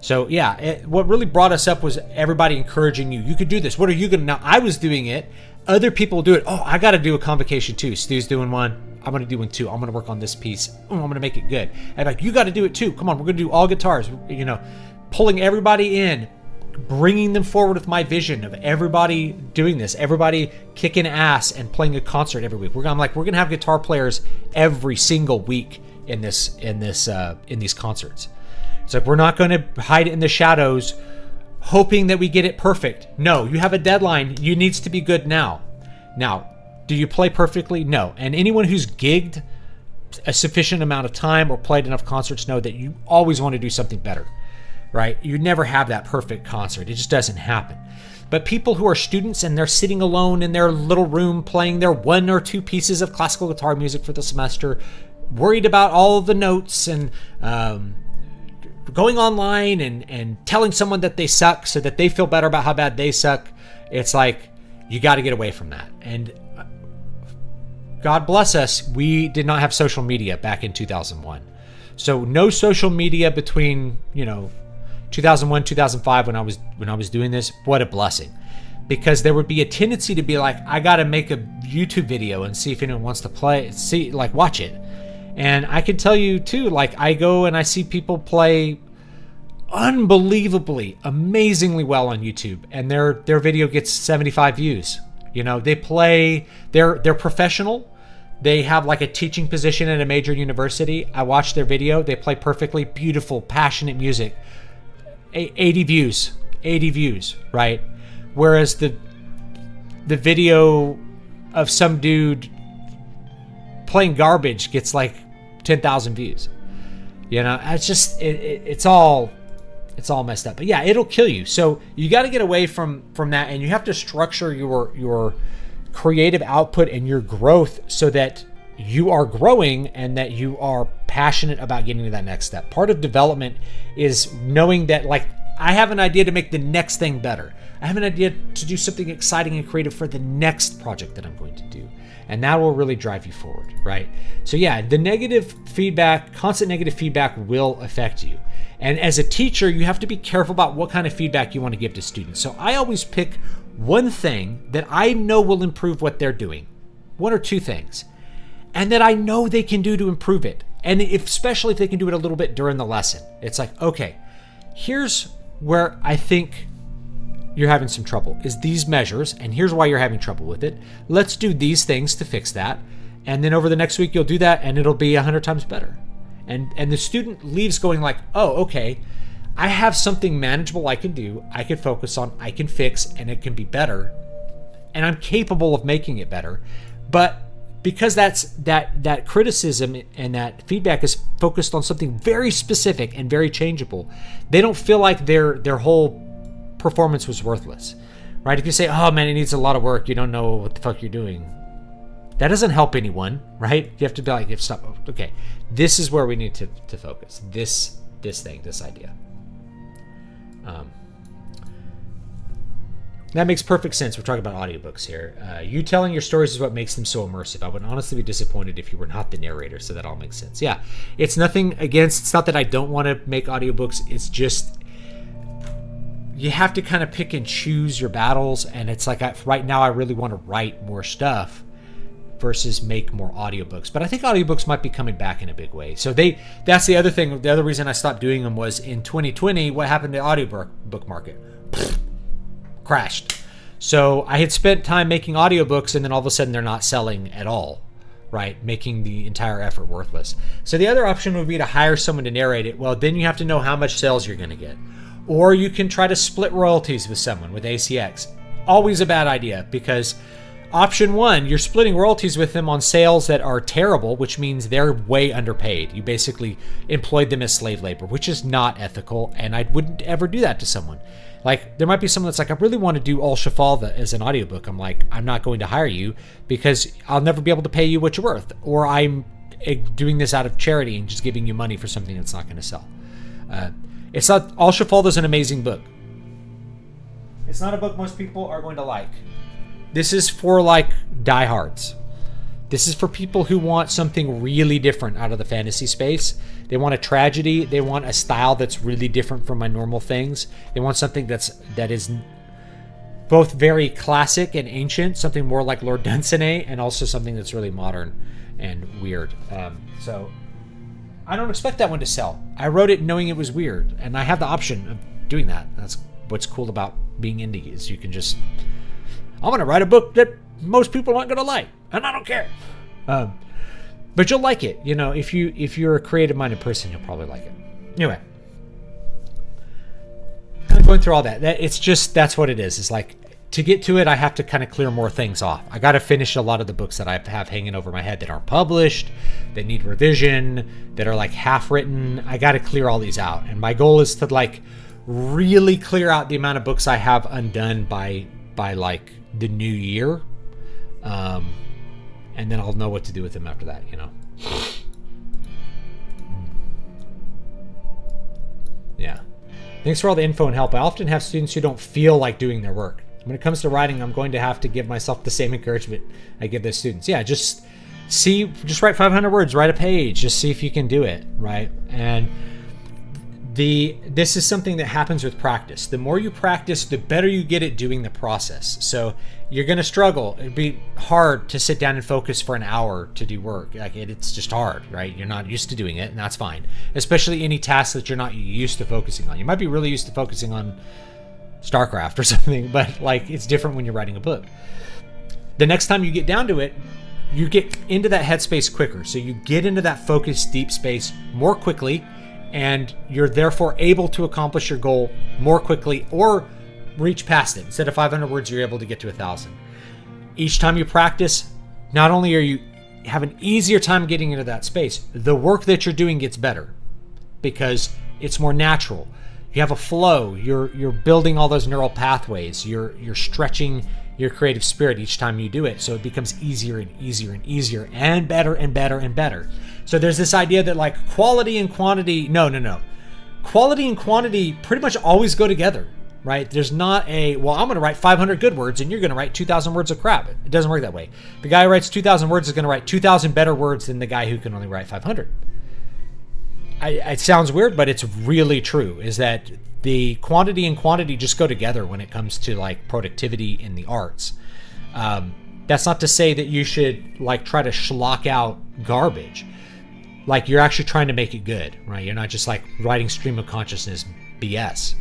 So yeah, what really brought us up was everybody encouraging you. You could do this. What are you going to? Now I was doing it. Other people do it. Oh, I got to do a convocation too. Stu's doing one. I'm going to do one too. I'm going to work on this piece. I'm going to make it good. And I'm like, you got to do it too. Come on, we're going to do all guitars. Pulling everybody in, bringing them forward with my vision of everybody doing this, everybody kicking ass and playing a concert every week. We're going to have guitar players every single week in these concerts. It's like, we're not going to hide it in the shadows hoping that we get it perfect. No, you have a deadline. You needs to be good now. Now, do you play perfectly? No. And anyone who's gigged a sufficient amount of time or played enough concerts know that you always want to do something better, right? You never have that perfect concert. It just doesn't happen. But people who are students and they're sitting alone in their little room playing their 1 or 2 pieces of classical guitar music for the semester, worried about all the notes and going online and telling someone that they suck so that they feel better about how bad they suck, it's like, you got to get away from that. And God bless us, we did not have social media back in 2001. So no social media between, 2001, 2005 when I was doing this. What a blessing. Because there would be a tendency to be like, I got to make a YouTube video and see if anyone wants to watch it. And I can tell you too, like I go and I see people play unbelievably, amazingly well on YouTube, and their video gets 75 views. They're professional. They have like a teaching position at a major university. I watch their video. They play perfectly beautiful, passionate music. 80 views, right? Whereas the video of some dude playing garbage gets like 10,000 views. It's just it's all messed up. But yeah, it'll kill you. So you got to get away from that, and you have to structure your creative output and your growth so that you are growing and that you are passionate about getting to that next step. Part of development is knowing that, like, I have an idea to make the next thing better. I have an idea to do something exciting and creative for the next project that I'm going to do. And that will really drive you forward, right? So yeah, the negative feedback, constant negative feedback will affect you. And as a teacher, you have to be careful about what kind of feedback you want to give to students. So I always pick one thing that I know will improve what they're doing, one or two things, and that I know they can do to improve it. And especially if they can do it a little bit during the lesson. It's like, okay, here's where I think you're having some trouble, is these measures, and here's why you're having trouble with it. Let's do these things to fix that. And then over the next week, you'll do that, and it'll be 100 times better. And the student leaves going like, oh, okay, I have something manageable I can do, I can focus on, I can fix, and it can be better. And I'm capable of making it better. But because that criticism and that feedback is focused on something very specific and very changeable, they don't feel like their whole performance was worthless, right? If you say, oh man, it needs a lot of work, you don't know what the fuck you're doing, that doesn't help anyone, right? You have to be like, you have to stop. Okay, this is where we need to focus. This idea. That makes perfect sense. We're talking about audiobooks here. You telling your stories is what makes them so immersive. I would honestly be disappointed if you were not the narrator, so that all makes sense. Yeah, it's nothing against, it's not that I don't want to make audiobooks, it's just you have to kind of pick and choose your battles, and it's like right now I really want to write more stuff versus make more audiobooks. But I think audiobooks might be coming back in a big way. So that's the other thing. The other reason I stopped doing them was in 2020, what happened to the audiobook market? Crashed. So I had spent time making audiobooks, and then all of a sudden they're not selling at all, right? Making the entire effort worthless. So the other option would be to hire someone to narrate it. Well, then you have to know how much sales you're going to get. Or you can try to split royalties with someone with ACX. Always a bad idea, because option one, you're splitting royalties with them on sales that are terrible, which means they're way underpaid. You basically employed them as slave labor, which is not ethical, and I wouldn't ever do that to someone. Like, there might be someone that's like, I really want to do Al Shafalda as an audiobook. I'm like, I'm not going to hire you because I'll never be able to pay you what you're worth. Or I'm doing this out of charity and just giving you money for something that's not going to sell. It's not, Al Shafalda is an amazing book. It's not a book most people are going to like. This is for like diehards. This is for people who want something really different out of the fantasy space. They want a tragedy. They want a style that's really different from my normal things. They want something that is both very classic and ancient, something more like Lord Dunsany, and also something that's really modern and weird. So I don't expect that one to sell. I wrote it knowing it was weird, and I have the option of doing that. That's what's cool about being indie, is you can just, I'm going to write a book that most people aren't going to like, and I don't care. But you'll like it. You know, if you're a creative-minded person, you'll probably like it. Anyway, kind of going through all that. It's just, that's what it is. It's like, to get to it, I have to kind of clear more things off. I got to finish a lot of the books that I have hanging over my head that aren't published, that need revision, that are like half written. I got to clear all these out. And my goal is to like really clear out the amount of books I have undone by like the new year. And then I'll know what to do with them after that, you know. Yeah. Thanks for all the info and help. I often have students who don't feel like doing their work. When it comes to writing, I'm going to have to give myself the same encouragement I give those students. Yeah, just write 500 words, write a page, just see if you can do it, right? And this is something that happens with practice. The more you practice, the better you get at doing the process. So you're going to struggle. It'd be hard to sit down and focus for an hour to do work. Like it's just hard, right? You're not used to doing it, and that's fine. Especially any task that you're not used to focusing on. You might be really used to focusing on StarCraft or something, but like it's different when you're writing a book. The next time you get down to it, you get into that headspace quicker. So you get into that focused deep space more quickly, and you're therefore able to accomplish your goal more quickly or reach past it. Instead of 500 words, you're able to get to 1,000. Each time you practice, not only are you have an easier time getting into that space, the work that you're doing gets better because it's more natural. You have a flow. You're building all those neural pathways. You're stretching your creative spirit each time you do it, so it becomes easier and easier and easier and better and better and better. So there's this idea that like quality and quantity, no. Quality and quantity pretty much always go together, right? There's not I'm going to write 500 good words and you're going to write 2,000 words of crap. It doesn't work that way. The guy who writes 2,000 words is going to write 2,000 better words than the guy who can only write 500. it sounds weird, but it's really true, is that the quantity and quantity just go together when it comes to like productivity in the arts. That's not to say that you should like try to schlock out garbage. Like you're actually trying to make it good, right? You're not just like writing stream of consciousness BS.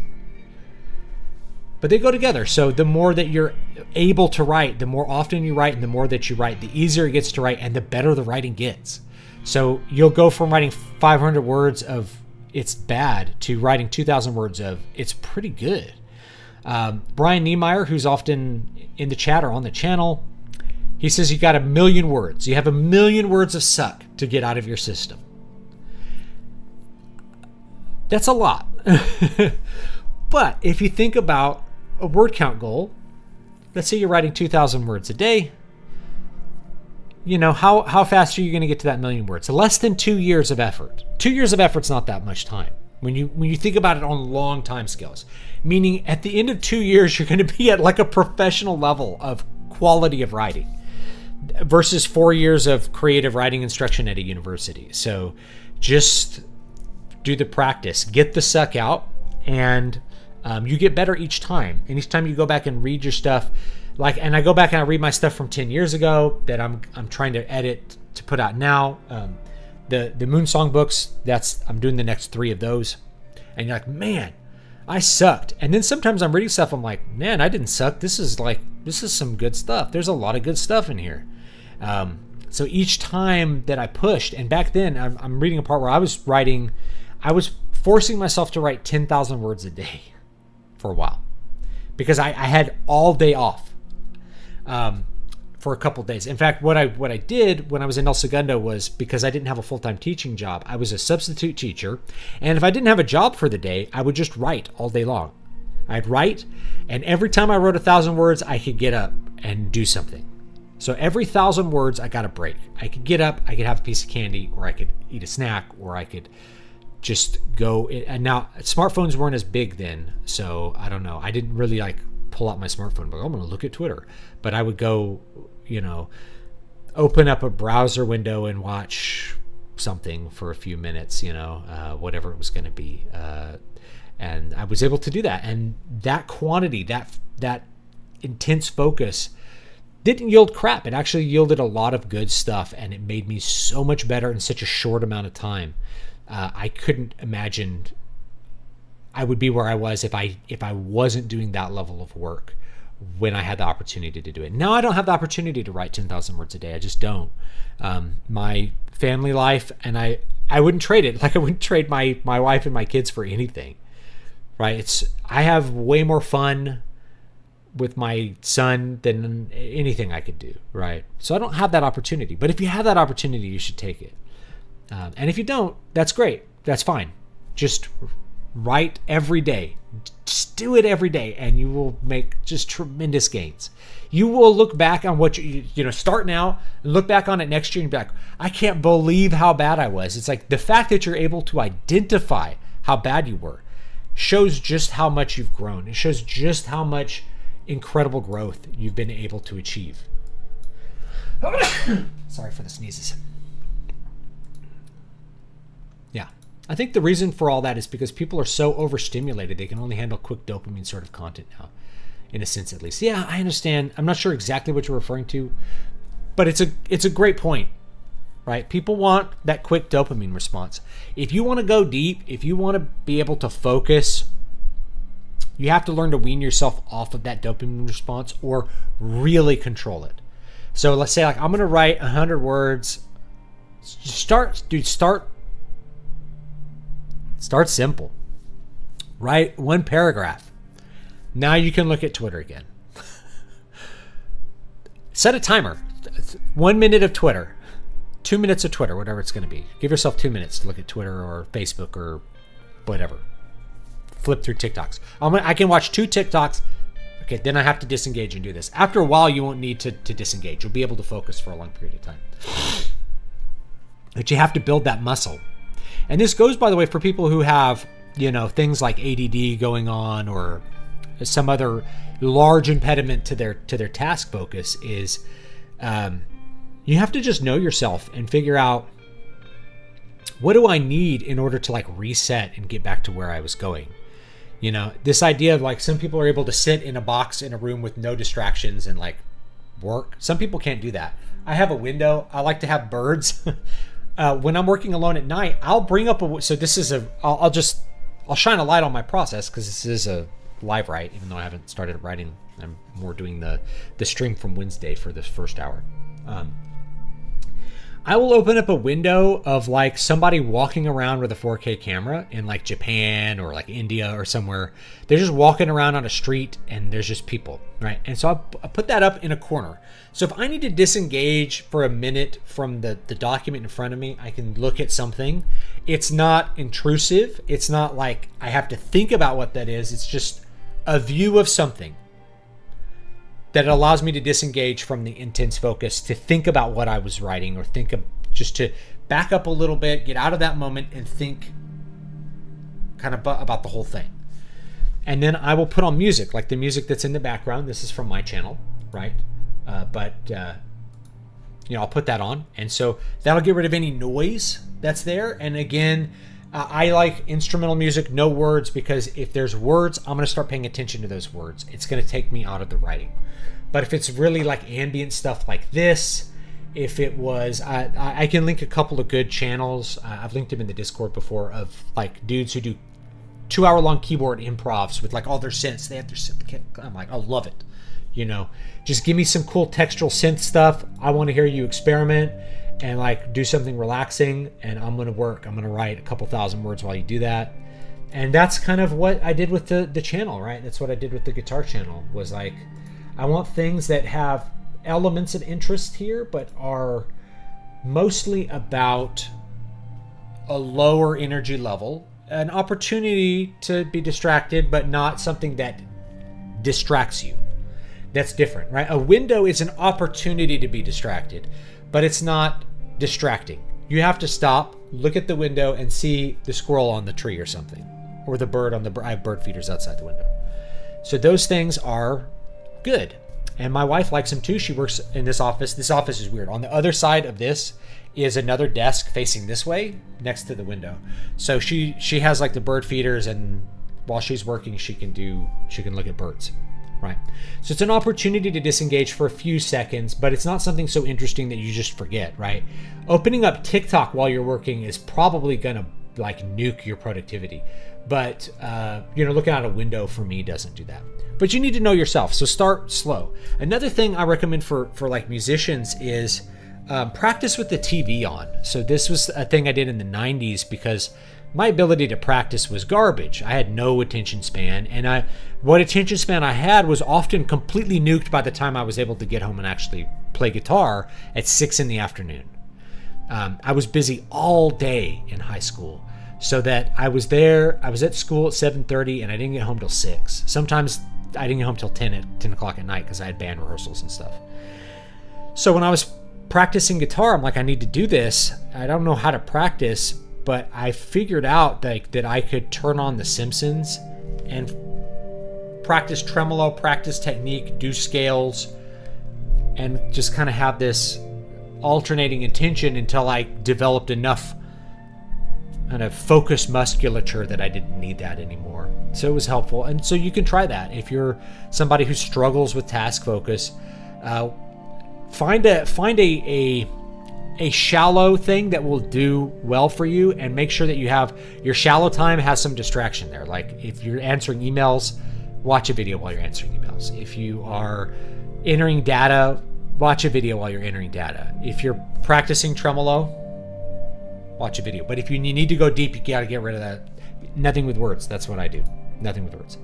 But they go together. So the more that you're able to write, the more often you write, and the more that you write, the easier it gets to write, and the better the writing gets. So you'll go from writing 500 words of it's bad to writing 2,000 words of it's pretty good. Brian Niemeyer, who's often in the chat or on the channel, he says you got 1 million words. You have 1 million words of suck to get out of your system. That's a lot. But if you think about a word count goal, let's say you're writing 2,000 words a day. You know, how fast are you going to get to that 1 million words? Less than 2 years of effort. 2 years of effort's not that much time. When you think about it on long time scales, meaning at the end of 2 years, you're going to be at like a professional level of quality of writing versus 4 years of creative writing instruction at a university. So just do the practice, get the suck out, and you get better each time. And each time you go back and read your stuff, and I go back and I read my stuff from 10 years ago that I'm trying to edit to put out now. The Moonsong books, I'm doing the next 3 of those. And you're like, man, I sucked. And then sometimes I'm reading stuff, I'm like, man, I didn't suck. This is some good stuff. There's a lot of good stuff in here. So each time that I pushed, and back then I'm reading a part where I was forcing myself to write 10,000 words a day for a while because I had all day off for a couple days. In fact, what I did when I was in El Segundo was, because I didn't have a full-time teaching job, I was a substitute teacher. And if I didn't have a job for the day, I would just write all day long. I'd write, and every time I wrote 1,000 words, I could get up and do something. So every 1,000 words, I got a break. I could get up, I could have a piece of candy, or I could eat a snack, or I could just go. And now smartphones weren't as big then, so I don't know. I didn't really like pull out my smartphone, but I'm going to look at Twitter. But I would go, open up a browser window and watch something for a few minutes, whatever it was going to be. And I was able to do that. And that quantity, that intense focus didn't yield crap. It actually yielded a lot of good stuff, and it made me so much better in such a short amount of time. I couldn't imagine I would be where I was if I wasn't doing that level of work when I had the opportunity to do it. Now I don't have the opportunity to write 10,000 words a day. I just don't. My family life, and I wouldn't trade it. Like I wouldn't trade my wife and my kids for anything, right? I have way more fun with my son than anything I could do, right? So I don't have that opportunity. But if you have that opportunity, you should take it. And if you don't, that's great. That's fine. Just write every day. Just do it every day, and you will make just tremendous gains. You will look back on what you start now and look back on it next year and be like, I can't believe how bad I was. It's like the fact that you're able to identify how bad you were shows just how much you've grown. It shows just how much incredible growth you've been able to achieve. Sorry for the sneezes. Yeah. I think the reason for all that is because people are so overstimulated, they can only handle quick dopamine sort of content now, in a sense at least. Yeah, I understand. I'm not sure exactly what you're referring to, but it's a great point, right? People want that quick dopamine response. If you want to go deep, if you want to be able to focus, you have to learn to wean yourself off of that dopamine response or really control it. So let's say like I'm going to write 100 words. Start simple. Write one paragraph. Now you can look at Twitter again. Set a timer. 1 minute of Twitter. 2 minutes of Twitter, whatever it's going to be. Give yourself 2 minutes to look at Twitter or Facebook or whatever. Flip through TikToks. I can watch 2 TikToks. Okay, then I have to disengage and do this. After a while, you won't need to disengage. You'll be able to focus for a long period of time. But you have to build that muscle. And this goes, by the way, for people who have, things like ADD going on or some other large impediment to their task focus is you have to just know yourself and figure out what do I need in order to like reset and get back to where I was going? You know, this idea of like some people are able to sit in a box in a room with no distractions and like work. Some people can't do that. I have a window. I like to have birds. When I'm working alone at night, I'll bring up I'll shine a light on my process because this is a Livewrite, even though I haven't started writing. I'm more doing the stream from Wednesday for this first hour. I will open up a window of like somebody walking around with a 4K camera in like Japan or like India or somewhere. They're just walking around on a street and there's just people, right? And so I put that up in a corner. So if I need to disengage for a minute from the document in front of me, I can look at something. It's not intrusive. It's not like I have to think about what that is. It's just a view of something that allows me to disengage from the intense focus, to think about what I was writing, or just to back up a little bit, get out of that moment and think kind of about the whole thing. And then I will put on music, like the music that's in the background. This is from my channel, right? I'll put that on. And so that'll get rid of any noise that's there. And again, I like instrumental music, no words, because if there's words, I'm going to start paying attention to those words. It's going to take me out of the writing. But if it's really like ambient stuff like this, if it was, I can link a couple of good channels. I've linked them in the Discord before, of like dudes who do 2-hour-long keyboard improvs with like all their synths. They have their synth. I'm like, I love it. You know, just give me some cool textural synth stuff. I want to hear you experiment and like do something relaxing, and I'm going to work. I'm going to write a couple thousand words while you do that. And that's kind of what I did with the channel, right? That's what I did with the guitar channel, was like, I want things that have elements of interest here, but are mostly about a lower energy level, an opportunity to be distracted, but not something that distracts you. That's different, right? A window is an opportunity to be distracted, but it's not distracting. You have to stop, look at the window, and see the squirrel on the tree or something, or the bird I have bird feeders outside the window. So those things are good. And my wife likes them too. She works in this office. This office is weird. On the other side of this is another desk facing this way next to the window. So she has like the bird feeders, and while she's working, she can look at birds, right? So it's an opportunity to disengage for a few seconds, but it's not something so interesting that you just forget, right? Opening up TikTok while you're working is probably gonna like nuke your productivity. But looking out a window for me doesn't do that. But you need to know yourself, so start slow. Another thing I recommend for like musicians is practice with the TV on. So this was a thing I did in the 90s because my ability to practice was garbage. I had no attention span, and what attention span I had was often completely nuked by the time I was able to get home and actually play guitar at 6 p.m. I was busy all day in high school, so that I was at school at 7:30 and I didn't get home till 6. Sometimes I didn't get home till 10 o'clock at night because I had band rehearsals and stuff. So when I was practicing guitar, I'm like, I need to do this. I don't know how to practice, but I figured out that I could turn on The Simpsons and practice tremolo, practice technique, do scales, and just kind of have this alternating intention until I developed enough kind of focus musculature that I didn't need that anymore. So it was helpful. And so you can try that if you're somebody who struggles with task focus. Find a shallow thing that will do well for you, and make sure that you have your shallow time has some distraction there. Like if you're answering emails, watch a video while you're answering emails. If you are entering data, watch a video while you're entering data. If you're practicing tremolo, watch a video. But if you need to go deep, you gotta get rid of that. Nothing with words. That's what I do. Nothing with words.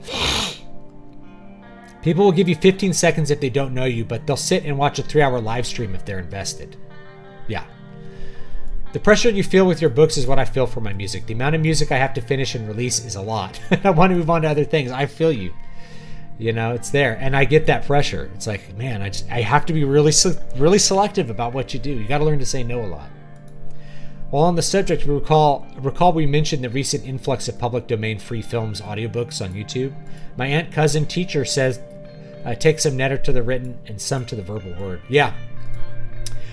People will give you 15 seconds if they don't know you, but they'll sit and watch a 3-hour live stream if they're invested. Yeah. The pressure you feel with your books is what I feel for my music. The amount of music I have to finish and release is a lot. I want to move on to other things. I feel you. You know, it's there. And I get that pressure. It's like, man, I have to be really selective about what you do. You got to learn to say no a lot. While on the subject, recall we mentioned the recent influx of public domain free films, audiobooks on YouTube. My aunt, cousin, teacher says take some netter to the written and some to the verbal word. Yeah.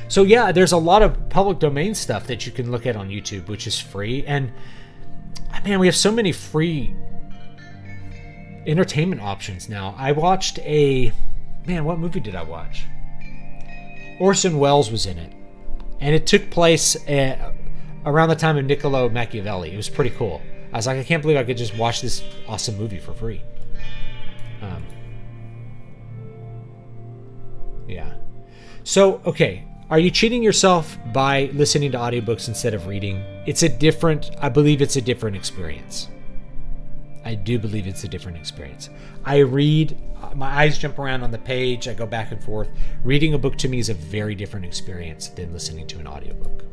So yeah, there's a lot of public domain stuff that you can look at on YouTube, which is free. And man, we have so many free entertainment options now. I watched what movie did I watch? Orson Welles was in it. And it took place around the time of Niccolo Machiavelli. It was pretty cool. I was like, I can't believe I could just watch this awesome movie for free. Yeah. So, okay. Are you cheating yourself by listening to audiobooks instead of reading? I believe it's a different experience. I do believe it's a different experience. I read, my eyes jump around on the page, I go back and forth. Reading a book to me is a very different experience than listening to an audiobook.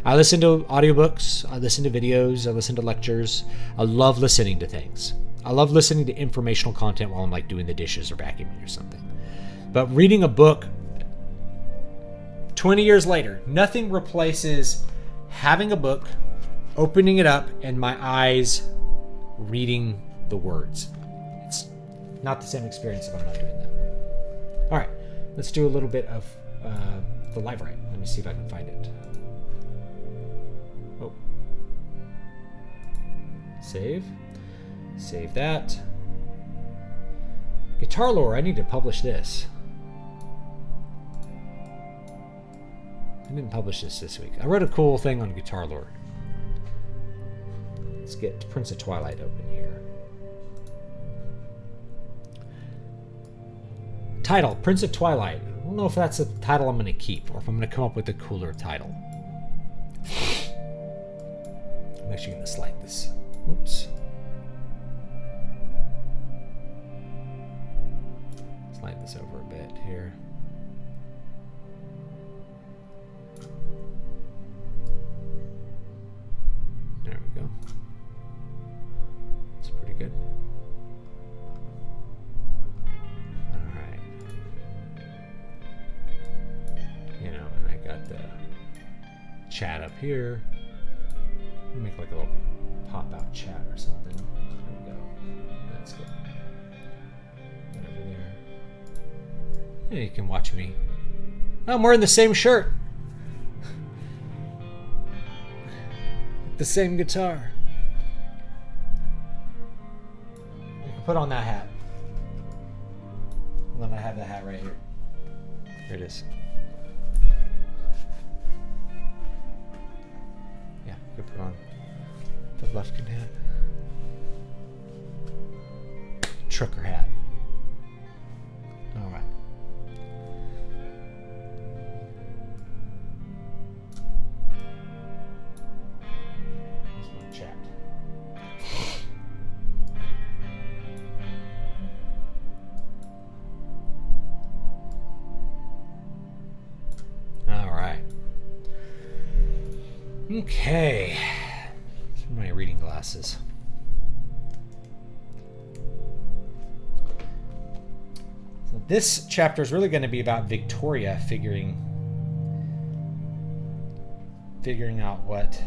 I listen to audiobooks, I listen to videos, I listen to lectures. I love listening to things. I love listening to informational content while I'm like doing the dishes or vacuuming or something. But reading a book, 20 years later, nothing replaces having a book, opening it up, and my eyes reading the words. It's not the same experience if I'm not doing that. All right, let's do a little bit of the Livewrite. Let me see if I can find it. Oh. Save that. Guitar lore, I need to publish this. I didn't publish this week. I wrote a cool thing on guitar lore. Let's get Prince of Twilight open here. Title, Prince of Twilight. I don't know if that's a title I'm going to keep or if I'm going to come up with a cooler title. I'm actually going to slide this. Oops. Slide this over a bit here. There we go. It's pretty good. Alright. You know, and I got the chat up here. Make like a little pop-out chat or something. There we go. That's good. Right over there. Yeah, you can watch me. Oh, I'm wearing the same shirt. The same guitar. You can put on that hat. And then I have the hat right here. Here it is. Yeah, you can put on the Lufkin hat. Trucker hat. All right. Okay, these are my reading glasses. So this chapter is really going to be about Victoria figuring out what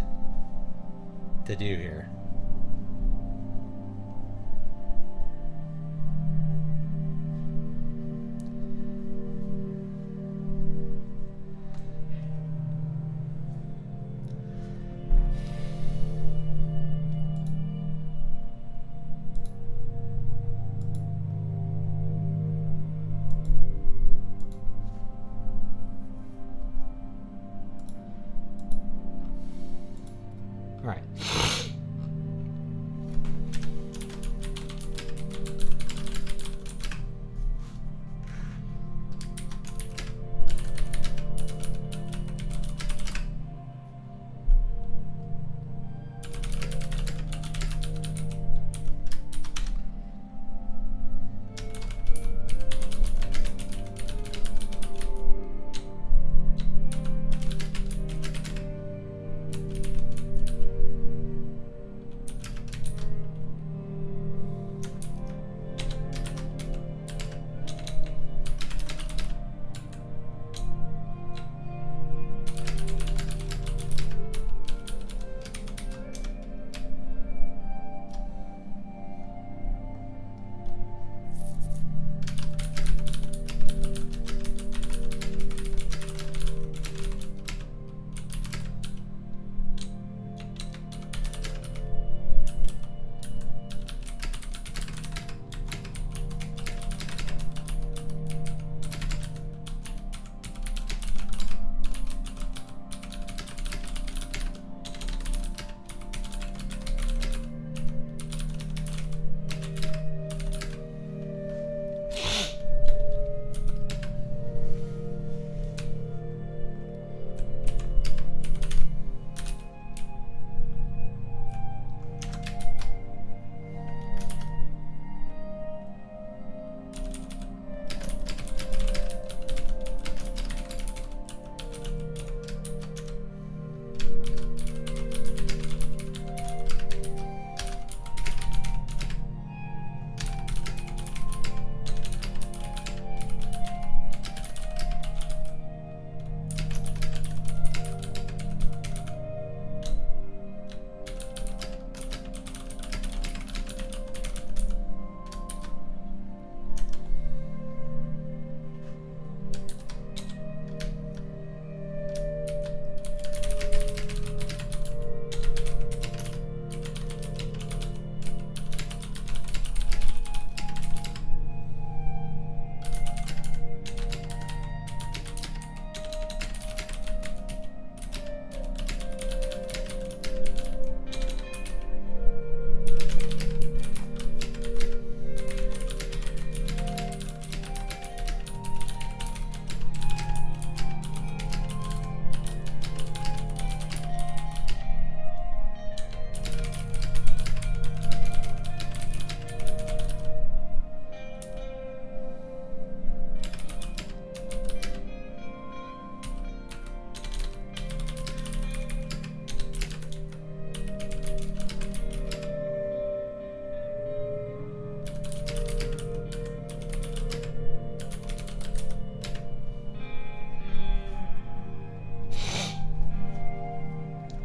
to do here. All right.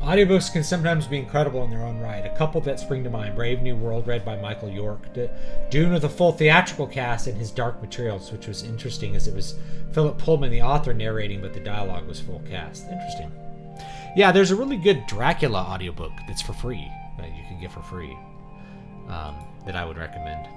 Audiobooks can sometimes be incredible in their own right. A couple that spring to mind: Brave New World, read by Michael York. Dune with a full theatrical cast and his Dark Materials, which was interesting as it was Philip Pullman, the author, narrating, but the dialogue was full cast. Interesting. Yeah, there's a really good Dracula audiobook that's for free, that you can get for free, that I would recommend.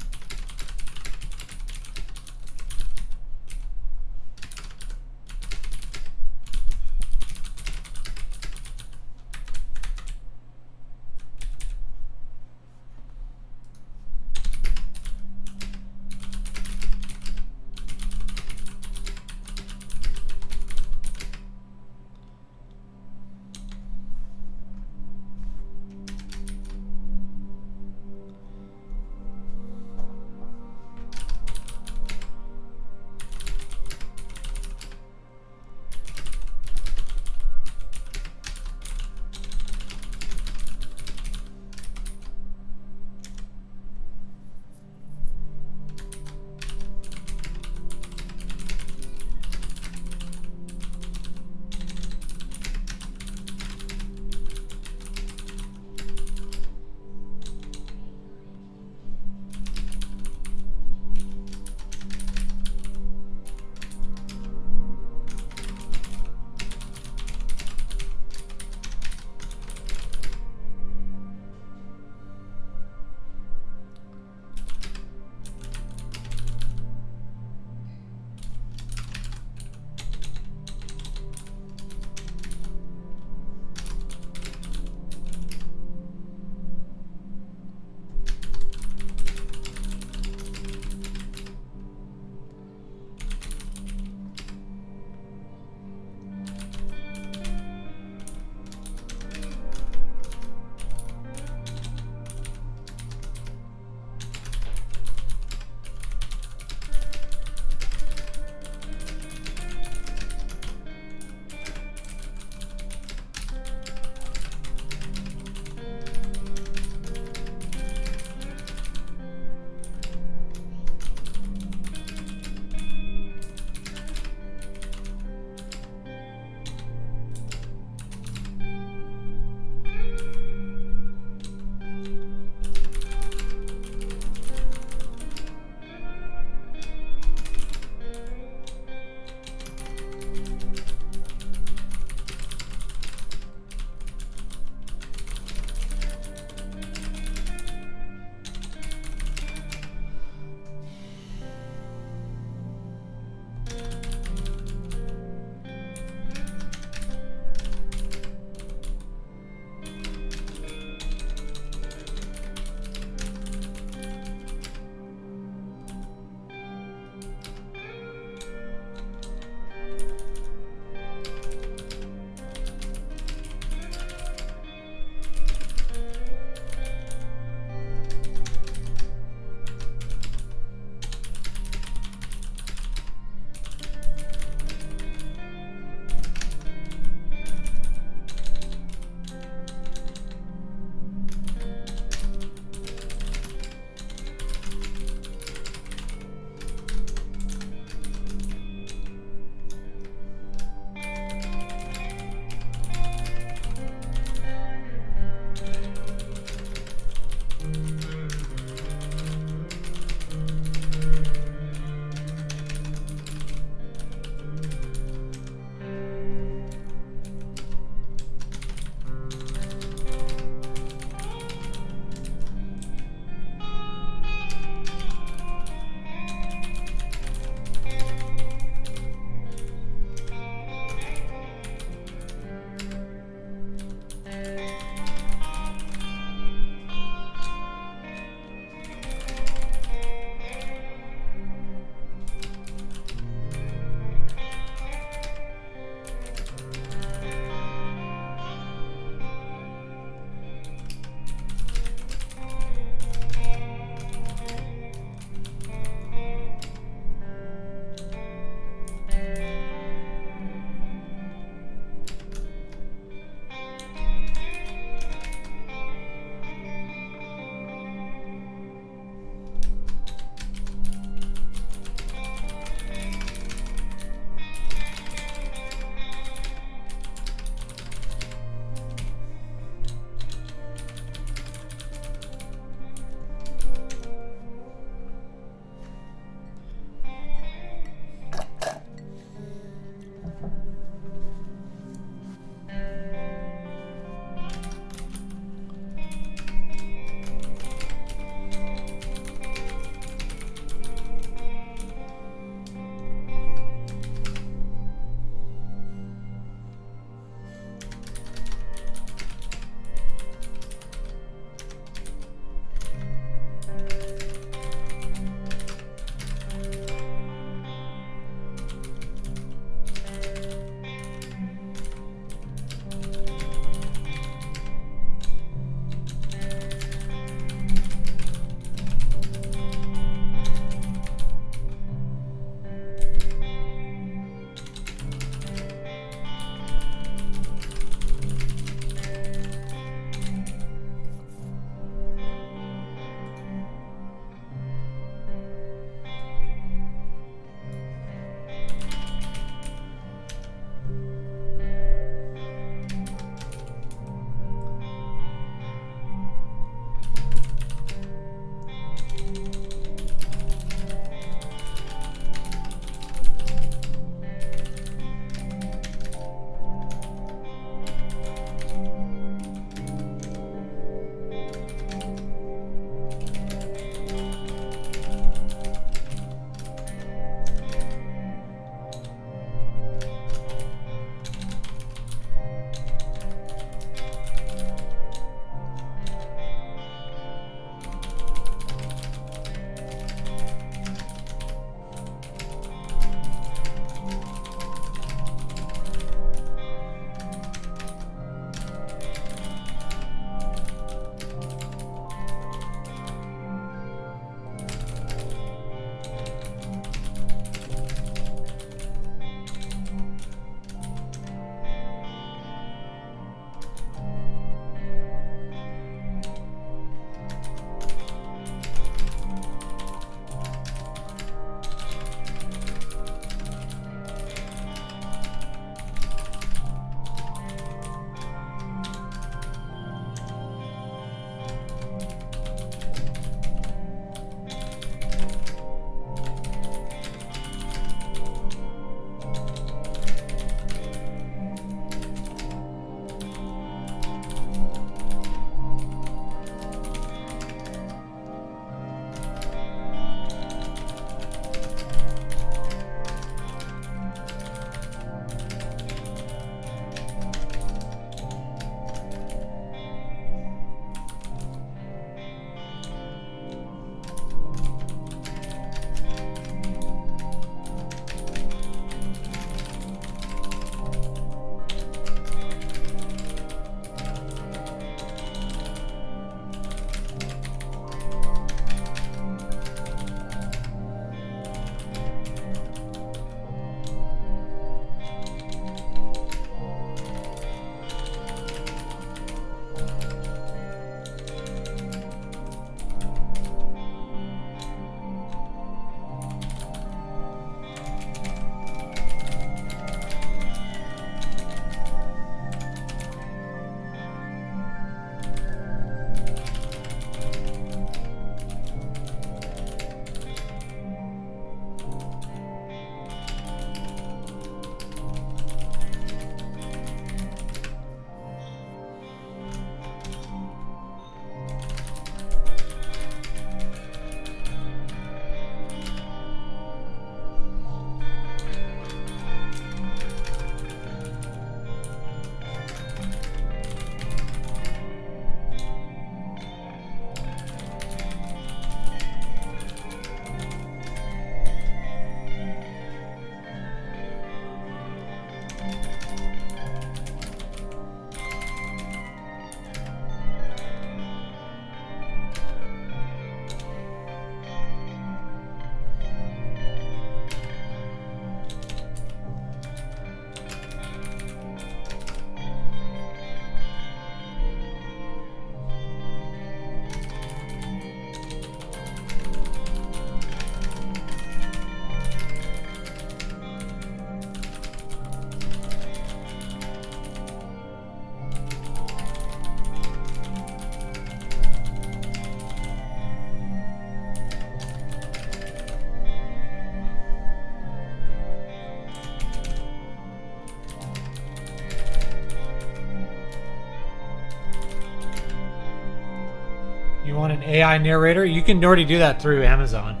You want an AI narrator? You can already do that through Amazon.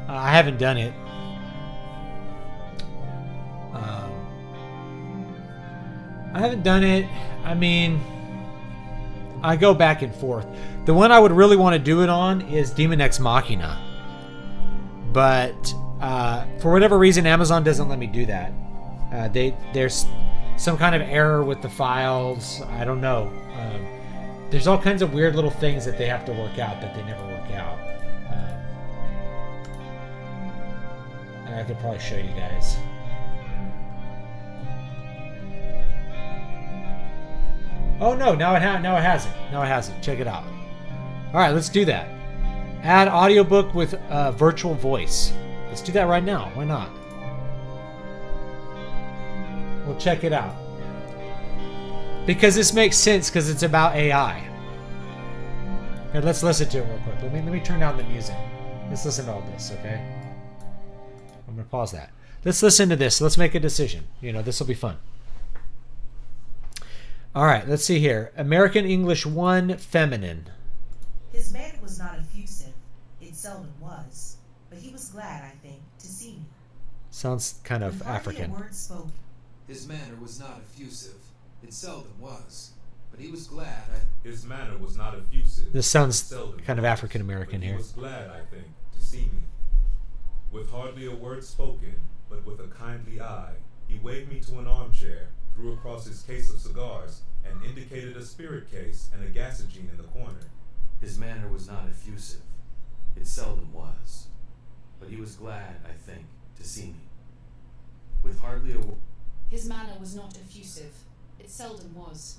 I haven't done it. I haven't done it. I mean, I go back and forth. The one I would really want to do it on is Demon Ex Machina. But for whatever reason, Amazon doesn't let me do that. There's some kind of error with the files. I don't know. There's all kinds of weird little things that they have to work out that they never work out. And I could probably show you guys. Oh no! Now it hasn't. Now it hasn't. Check it out. All right, let's do that. Add audiobook with virtual voice. Let's do that right now. Why not? We'll check it out. Because this makes sense because it's about AI. Okay, let's listen to it real quick. Let me turn down the music. Let's listen to all this, okay? I'm gonna pause that. Let's listen to this. Let's make a decision. You know, this will be fun. All right, let's see here. American English 1, feminine. His manner was not effusive. It seldom was. But he was glad, I think, to see me. Sounds kind of With hardly African. a word spoken. His manner was not effusive. It seldom was. But he was glad His manner was not effusive. This sounds Seldom kind of was, African American but here. He was glad, I think, to see me. With hardly a word spoken, but with a kindly eye, he waved me to an armchair, threw across his case of cigars, and indicated a spirit case and a gasogene in the corner. His manner was not effusive. It seldom was. But he was glad, I think, to see me. With hardly a word. His manner was not effusive. It seldom was.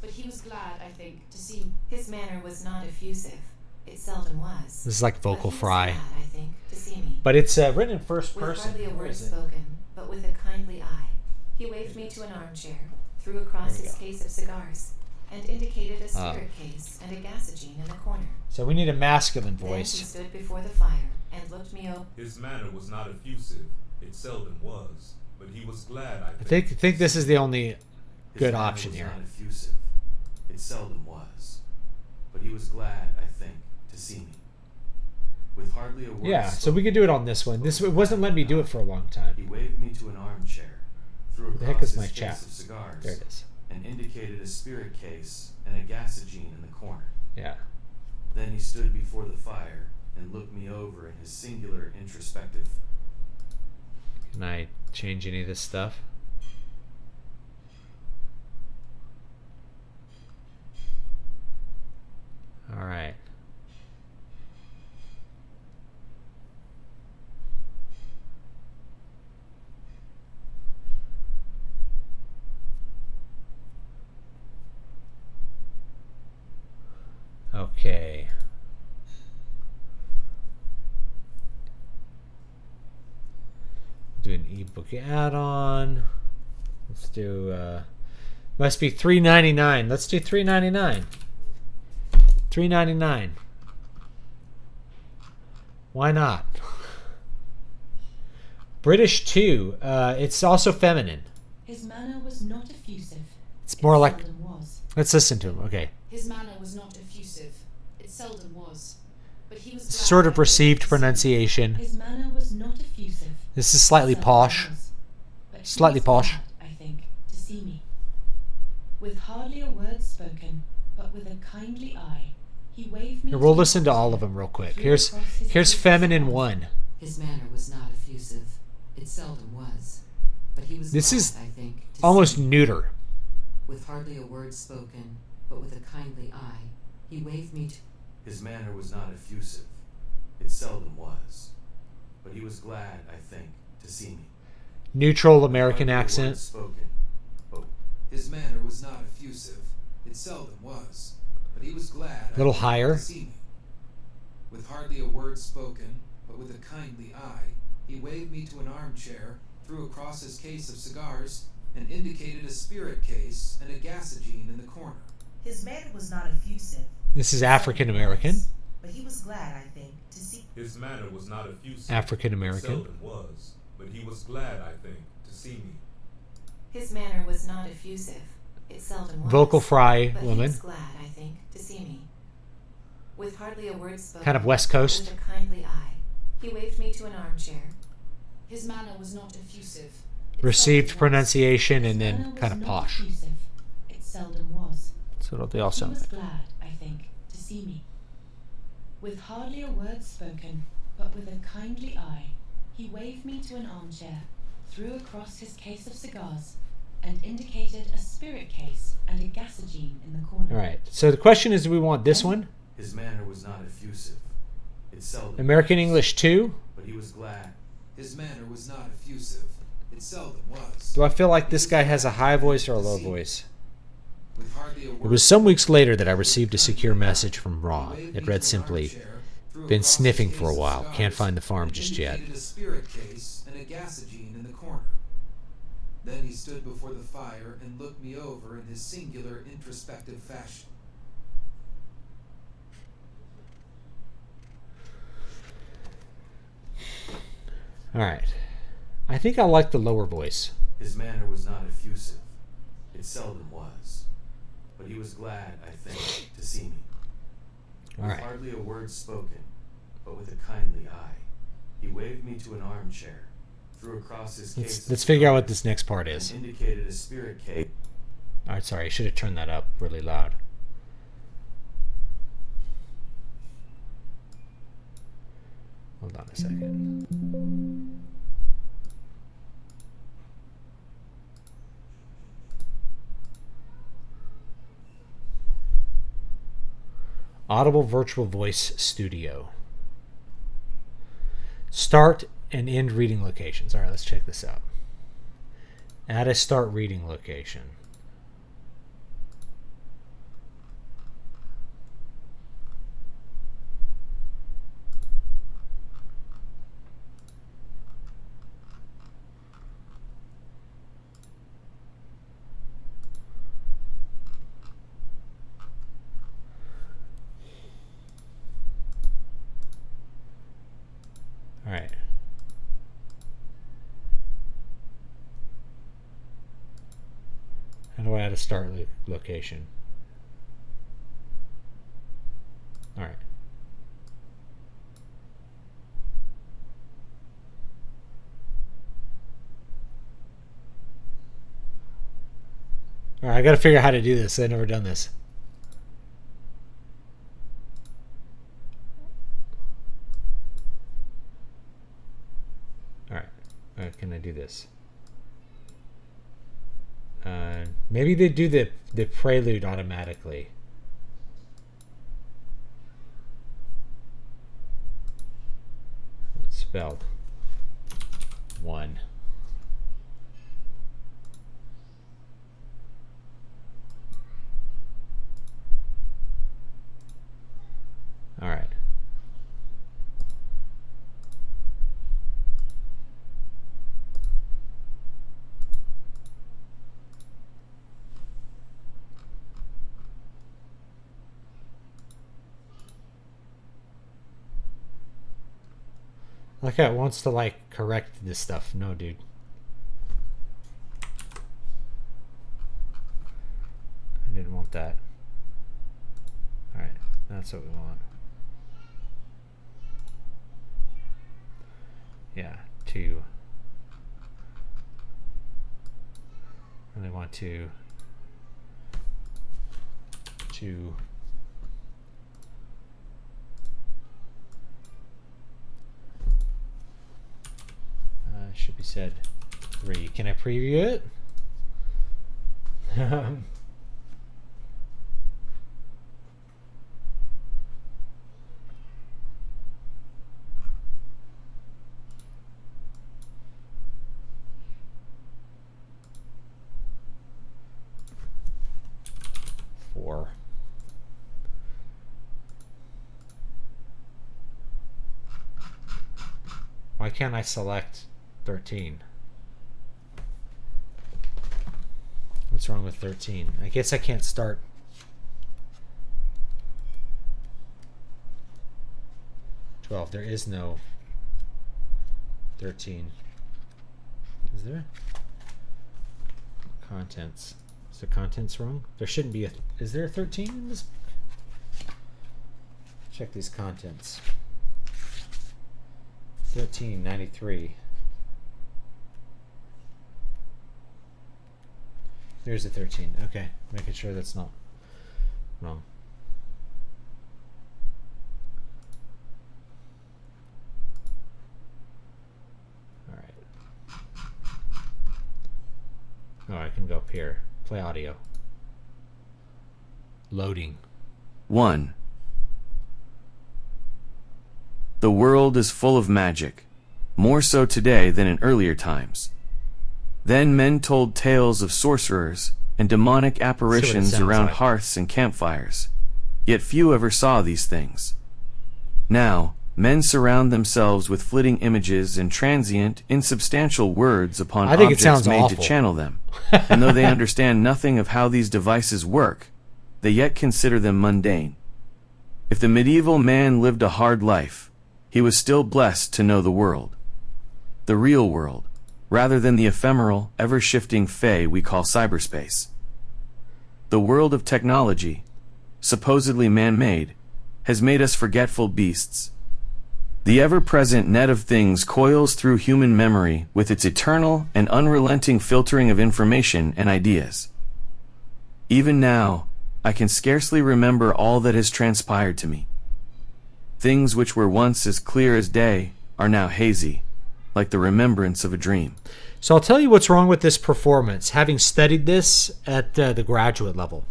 But he was glad, I think, to see me. His manner was not effusive. It seldom was. This is like But vocal he was fry. glad, I think, to see me. But it's written in first With person. hardly a Where word is it? spoken, but with a kindly eye, he waved me to an armchair, threw across There we his go. case of cigars, and indicated a spirit case and a gasogene in the corner. So we need a masculine Then he voice. stood before the fire and looked me over. His manner was not effusive. It seldom was. But he was glad, I I think. think this is the only His good manner option was here. not effusive. It seldom was. But he was glad, I think, to see me. With hardly a word Yeah, so spoken, we could do it on this one. This it wasn't letting me do it for a long time. he waved me to an armchair, threw The heck across is my his chat? case of cigars, There it is. and indicated a spirit case and a gasogene in the corner. Yeah. Then he stood before the fire and looked me over in his singular introspective. Can I change any of this stuff? All right. Okay. Do an ebook add-on. Let's do must be $3.99. Let's do $3.99. $3.99. Why not? British 2. It's also feminine. His manner was not effusive. It's more like. Seldom was. Let's listen to him. Okay. His manner was not effusive. It seldom was. But he was glad, Sort I of think, received to see me. pronunciation. His manner was not effusive. This is slightly Seldom posh. was. But he Slightly was posh. glad, I think, to see me. With hardly a word spoken, but with a kindly eye, he waved me. Here, we'll to listen to an all of armchair, them real quick. threw Here's across his here's case of feminine cigars, 1. His manner was not effusive. It seldom was. But he was This glad, is I think, to almost see me. neuter. With hardly a word spoken, but with a kindly eye, he waved me to... His manner was not effusive. It seldom was. But he was glad, I think, to see me. Neutral American Hardly a word accent. spoken. Oh, his manner was not effusive. It seldom was. But he was glad, I Little think, higher. to see me. With hardly a word spoken, but with a kindly eye, he waved me to an armchair, threw across his case of cigars, and indicated a spirit case and a gasogene in the corner. His manner was not effusive. This is African American. But he was glad, I think, to see. His manner was not effusive. African It American. seldom was. But he was glad, I think, to see me. His manner was not effusive. It seldom was. Vocal fry But he woman. was glad, I think, to see me. With hardly a word spoken, Kind of West but Coast. with a kindly eye, he waved me to an armchair. His manner was not effusive. It Received seldom was. pronunciation and His manner then was kind of not posh. effusive. It seldom was. That's what they all But he sound was like. glad, I think, to see me. With hardly a word spoken, but with a kindly eye, he waved me to an armchair, threw across his case of cigars, and indicated a spirit case and a gasogene in the corner. All right. So the question is, do we want this one? His manner was not effusive. It seldom American was, English 2? but he was glad. His manner was not effusive. It seldom was. Do I feel like this guy has a high voice or a low voice? With hardly a It word was some weeks spoken, later that I but with received a kindly secure eye, message from he Ron. waved It me read to an simply, armchair, threw been across his sniffing case for a of while. Can't cigars, find the farm and just yet. indicated a spirit case and a gasogene in the corner. Then he stood before the fire and looked me over in his singular introspective fashion. All right. I think I like the lower voice. His manner was not effusive. It seldom was. But he was glad, I think, to see me. All With right. hardly a word spoken, but with a kindly eye, he waved me to an armchair, threw across his case of Let's figure out what cigars, this next part and is. indicated a spirit case. All right, sorry. I should have turned that up really loud. Hold on a second. Audible Virtual Voice Studio. Start and end reading locations. All right, let's check this out. Add a start reading location. All right. How do I add a start location? All right. All right, I got to figure out how to do this. I've never done this. All right, can I do this? Maybe they do the prelude automatically. Spelled 1. All right. Like how it wants to like correct this stuff. No, dude. I didn't want that. All right, that's what we want. Yeah, 2. Really want to 2. Should be said 3. Can I preview it? Four. Why can't I select 13? What's wrong with 13? I guess I can't start. There is no 13. Is there? Contents. Is the contents wrong? There shouldn't be a. Is there a 13 in this? Check these contents. 1393. There's a 13. Okay, making sure that's not wrong. All right. Oh, I can go up here. Play audio. Loading. 1. The world is full of magic, more so today than in earlier times. Then men told tales of sorcerers and demonic apparitions around hearths and campfires, yet few ever saw these things. Now, men surround themselves with flitting images and transient, insubstantial words upon objects made to channel them, and though they understand nothing of how these devices work, they yet consider them mundane. If the medieval man lived a hard life, he was still blessed to know the world. The real world, rather than the ephemeral, ever-shifting fey we call cyberspace. The world of technology, supposedly man-made, has made us forgetful beasts. The ever-present net of things coils through human memory with its eternal and unrelenting filtering of information and ideas. Even now, I can scarcely remember all that has transpired to me. Things which were once as clear as day are now hazy, like the remembrance of a dream. So I'll tell you what's wrong with this performance, having studied this at the graduate level.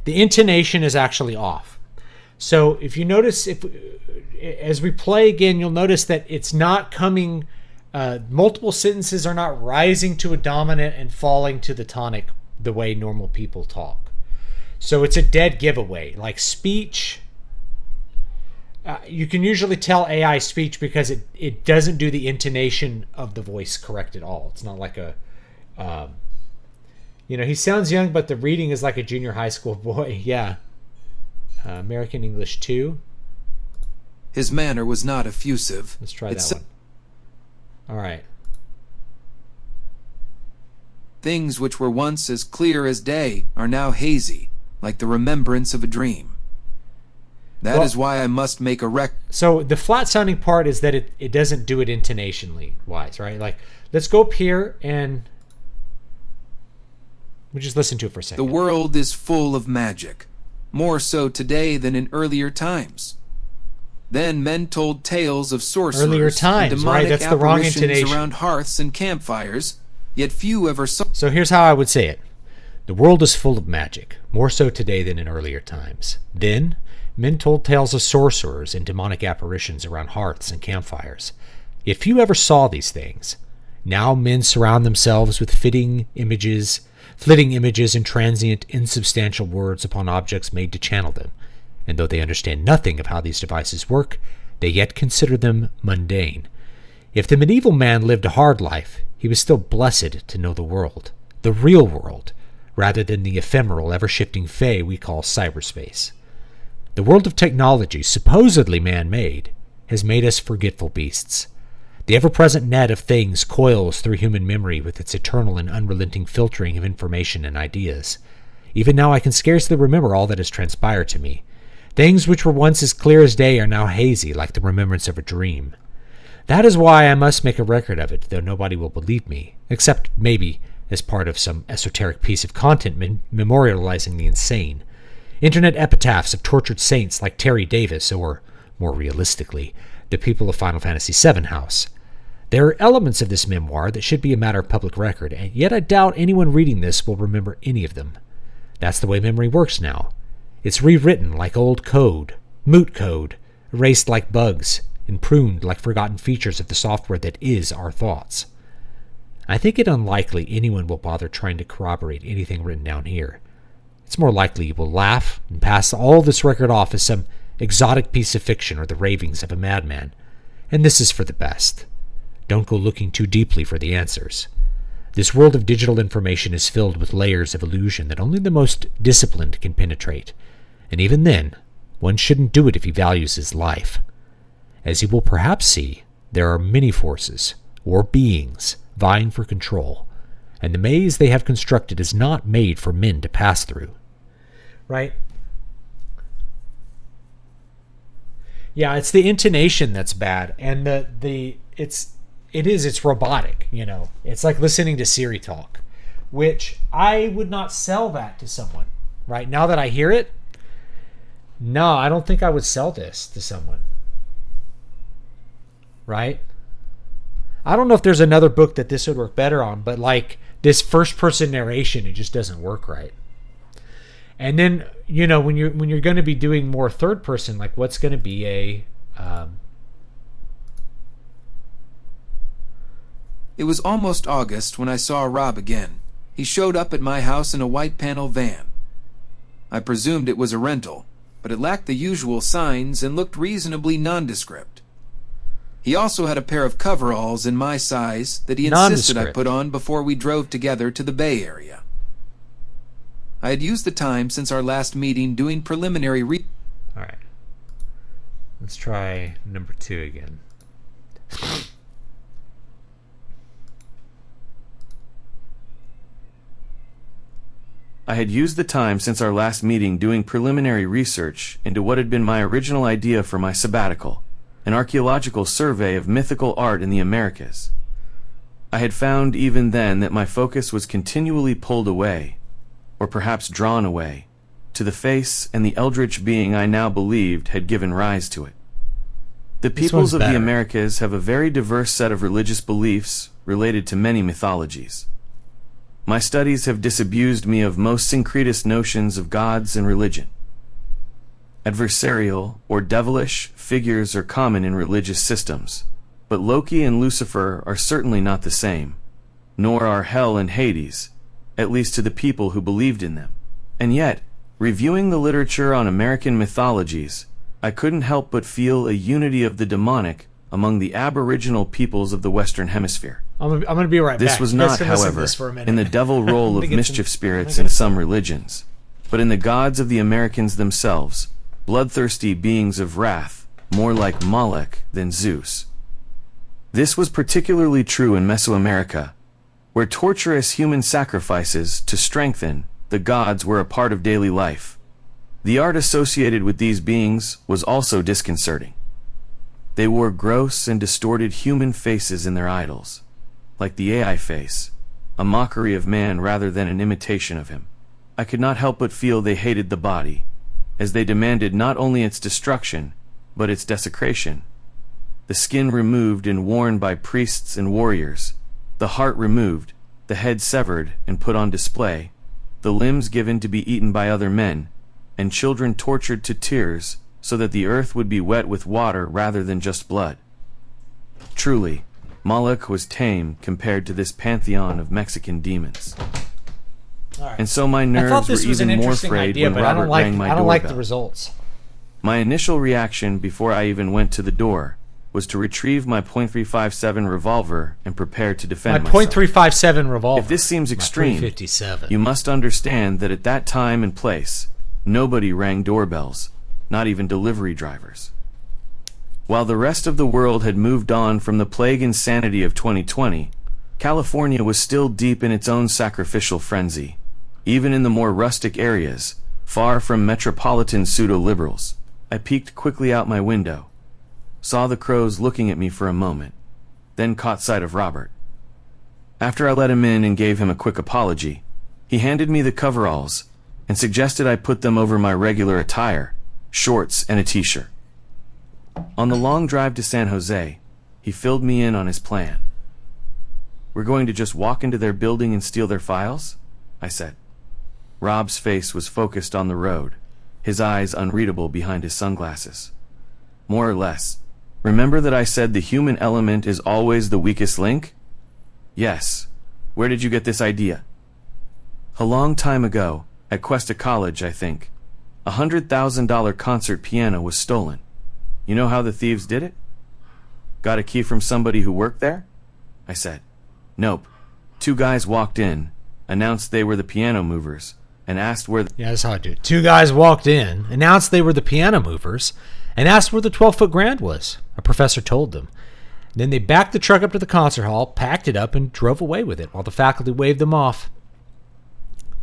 The intonation is actually off. So if you notice, as we play again, you'll notice that it's not coming, multiple sentences are not rising to a dominant and falling to the tonic the way normal people talk. So it's a dead giveaway. Like speech, you can usually tell AI speech because it doesn't do the intonation of the voice correct at all. It's not like a, he sounds young, but the reading is like a junior high school boy. Yeah. American English 2. His manner was not effusive. Let's try that one. All right. Things which were once as clear as day are now hazy, like the remembrance of a dream. That is why I must make a So the flat sounding part is that it doesn't do it intonationally wise, right? Like, let's go up here and we just listen to it for a second. The world is full of magic, more so today than in earlier times. Then men told tales of sorcerers earlier times, and demonic right? That's the wrong apparitions intonation. around hearths and campfires, yet few ever saw. So here's how I would say it. The world is full of magic, more so today than in earlier times. Then men told tales of sorcerers and demonic apparitions around hearths and campfires, yet few ever saw these things. Now men surround themselves with flitting images and transient, insubstantial words upon objects made to channel them, and though they understand nothing of how these devices work, they yet consider them mundane. If the medieval man lived a hard life, he was still blessed to know the world, the real world, rather than the ephemeral, ever-shifting fey we call cyberspace. The world of technology, supposedly man-made, has made us forgetful beasts. The ever-present net of things coils through human memory with its eternal and unrelenting filtering of information and ideas. Even now I can scarcely remember all that has transpired to me. Things which were once as clear as day are now hazy, like the remembrance of a dream. That is why I must make a record of it, though nobody will believe me, except maybe as part of some esoteric piece of content memorializing the insane. Internet epitaphs of tortured saints like Terry Davis, or, more realistically, the people of Final Fantasy VII House. There are elements of this memoir that should be a matter of public record, and yet I doubt anyone reading this will remember any of them. That's the way memory works now. It's rewritten like old code, moot code, erased like bugs, and pruned like forgotten features of the software that is our thoughts. I think it unlikely anyone will bother trying to corroborate anything written down here. It's more likely you will laugh and pass all this record off as some exotic piece of fiction or the ravings of a madman. And this is for the best. Don't go looking too deeply for the answers. This world of digital information is filled with layers of illusion that only the most disciplined can penetrate. And even then, one shouldn't do it if he values his life. As you will perhaps see, there are many forces, or beings, vying for control, and the maze they have constructed is not made for men to pass through. Right? Yeah, it's the intonation that's bad, and it's robotic. It's like listening to Siri talk, which I would not sell that to someone. Right now that I hear it, no, I don't think I would sell this to someone. Right? I don't know if there's another book that this would work better on, but like this first person narration, it just doesn't work right. And then, when you're going to be doing more third person, like what's going to be It was almost August when I saw Rob again. He showed up at my house in a white panel van. I presumed it was a rental, but it lacked the usual signs and looked reasonably nondescript. He also had a pair of coveralls in my size that he insisted I put on before we drove together to the Bay Area. I had used the time since our last meeting doing preliminary All right. Let's try number 2 again. I had used the time since our last meeting doing preliminary research into what had been my original idea for my sabbatical, an archaeological survey of mythical art in the Americas. I had found even then that my focus was continually pulled away, or perhaps drawn away, to the face and the eldritch being I now believed had given rise to it. The peoples of the Americas have a very diverse set of religious beliefs related to many mythologies. My studies have disabused me of most syncretist notions of gods and religion. Adversarial or devilish figures are common in religious systems, but Loki and Lucifer are certainly not the same, nor are Hell and Hades, at least to the people who believed in them. And yet, reviewing the literature on American mythologies, I couldn't help but feel a unity of the demonic among the aboriginal peoples of the Western Hemisphere. I'm going to be right back. This was not, however, in the devil role of mischief spirits in some religions, but in the gods of the Americans themselves, bloodthirsty beings of wrath, more like Moloch than Zeus. This was particularly true in Mesoamerica, where torturous human sacrifices to strengthen the gods were a part of daily life. The art associated with these beings was also disconcerting. They wore gross and distorted human faces in their idols, like the AI face, a mockery of man rather than an imitation of him. I could not help but feel they hated the body, as they demanded not only its destruction, but its desecration. The skin removed and worn by priests and warriors, the heart removed, the head severed and put on display, the limbs given to be eaten by other men, and children tortured to tears so that the earth would be wet with water rather than just blood. Truly, Moloch was tame compared to this pantheon of Mexican demons. Right. And so my nerves were even more frayed when Robert rang my doorbell. I don't like the results. My initial reaction before I even went to the door was to retrieve my .357 revolver and prepare to defend myself. My .357 revolver. If this seems extreme, you must understand that at that time and place, nobody rang doorbells, not even delivery drivers. While the rest of the world had moved on from the plague insanity of 2020, California was still deep in its own sacrificial frenzy, even in the more rustic areas, far from metropolitan pseudo-liberals. I peeked quickly out my window, saw the crows looking at me for a moment, then caught sight of Robert. After I let him in and gave him a quick apology, he handed me the coveralls and suggested I put them over my regular attire, shorts and a t-shirt. On the long drive to San Jose, he filled me in on his plan. "We're going to just walk into their building and steal their files?" I said. Rob's face was focused on the road, his eyes unreadable behind his sunglasses. "More or less. Remember that I said the human element is always the weakest link?" "Yes. Where did you get this idea?" "A long time ago, at Cuesta College, I think. a $100,000 concert piano was stolen. You know how the thieves did it?" "Got a key from somebody who worked there?" I said. "Nope. 2 guys walked in, announced they were the piano movers, and asked where Yeah, that's how I do it. 2 guys walked in, announced they were the piano movers, and asked where the 12-foot grand was. A professor told them. Then they backed the truck up to the concert hall, packed it up, and drove away with it while the faculty waved them off.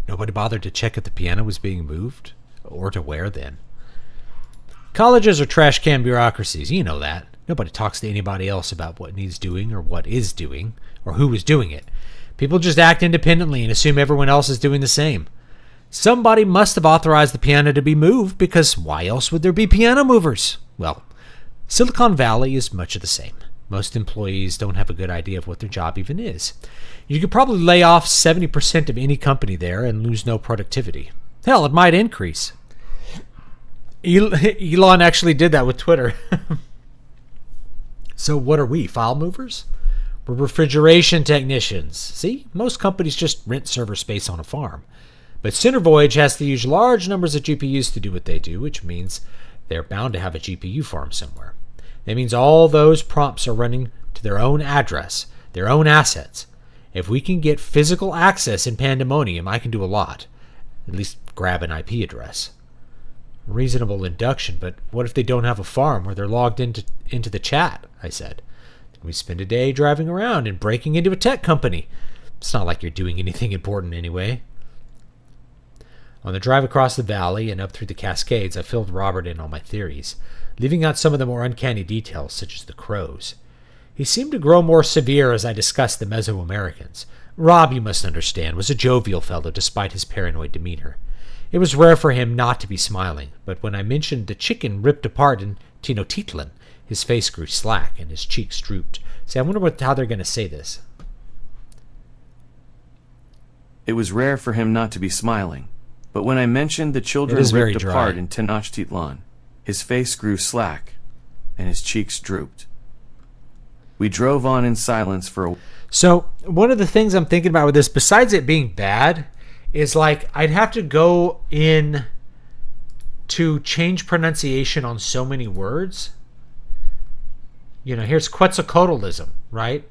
Nobody bothered to check if the piano was being moved, or to where then. Colleges are trash can bureaucracies. You know that. Nobody talks to anybody else about what needs doing or what is doing or who is doing it. People just act independently and assume everyone else is doing the same. Somebody must have authorized the piano to be moved, because why else would there be piano movers? Well, Silicon Valley is much of the same. Most employees don't have a good idea of what their job even is. You could probably lay off 70% of any company there and lose no productivity. Hell, it might increase. Elon actually did that with Twitter. So what are we, file movers? We're refrigeration technicians. See, most companies just rent server space on a farm. But Centervoyage has to use large numbers of GPUs to do what they do, which means they're bound to have a GPU farm somewhere. That means all those prompts are running to their own address, their own assets. If we can get physical access in Pandemonium, I can do a lot. At least grab an IP address. Reasonable induction, but what if they don't have a farm where they're logged into the chat? I said. Then we spend a day driving around and breaking into a tech company. It's not like you're doing anything important anyway. On the drive across the valley and up through the Cascades, I filled Robert in on my theories, leaving out some of the more uncanny details, such as the crows. He seemed to grow more severe as I discussed the Mesoamericans. Rob, you must understand, was a jovial fellow despite his paranoid demeanor. It was rare for him not to be smiling, but when I mentioned the chicken ripped apart in Tenochtitlan, his face grew slack and his cheeks drooped. See, I wonder how they're going to say this. It was rare for him not to be smiling, but when I mentioned the children ripped apart in Tenochtitlan, his face grew slack and his cheeks drooped. We drove on in silence for a... So, one of the things I'm thinking about with this, besides it being bad, is like I'd have to go in to change pronunciation on so many words. You know, here's Quetzalcoatlism, right?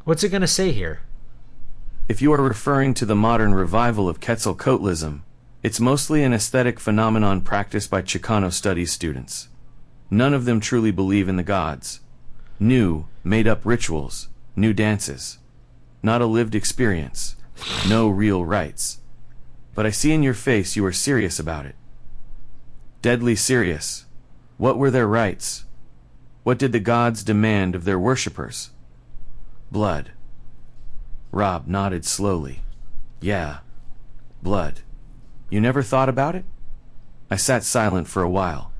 What's it going to say here? If you are referring to the modern revival of Quetzalcoatlism, it's mostly an aesthetic phenomenon practiced by Chicano studies students. None of them truly believe in the gods. New, made-up rituals, new dances. Not a lived experience. No real rites. But I see in your face you are serious about it. Deadly serious. What were their rites? What did the gods demand of their worshippers? Blood. Rob nodded slowly. Yeah. Blood. You never thought about it? I sat silent for a while,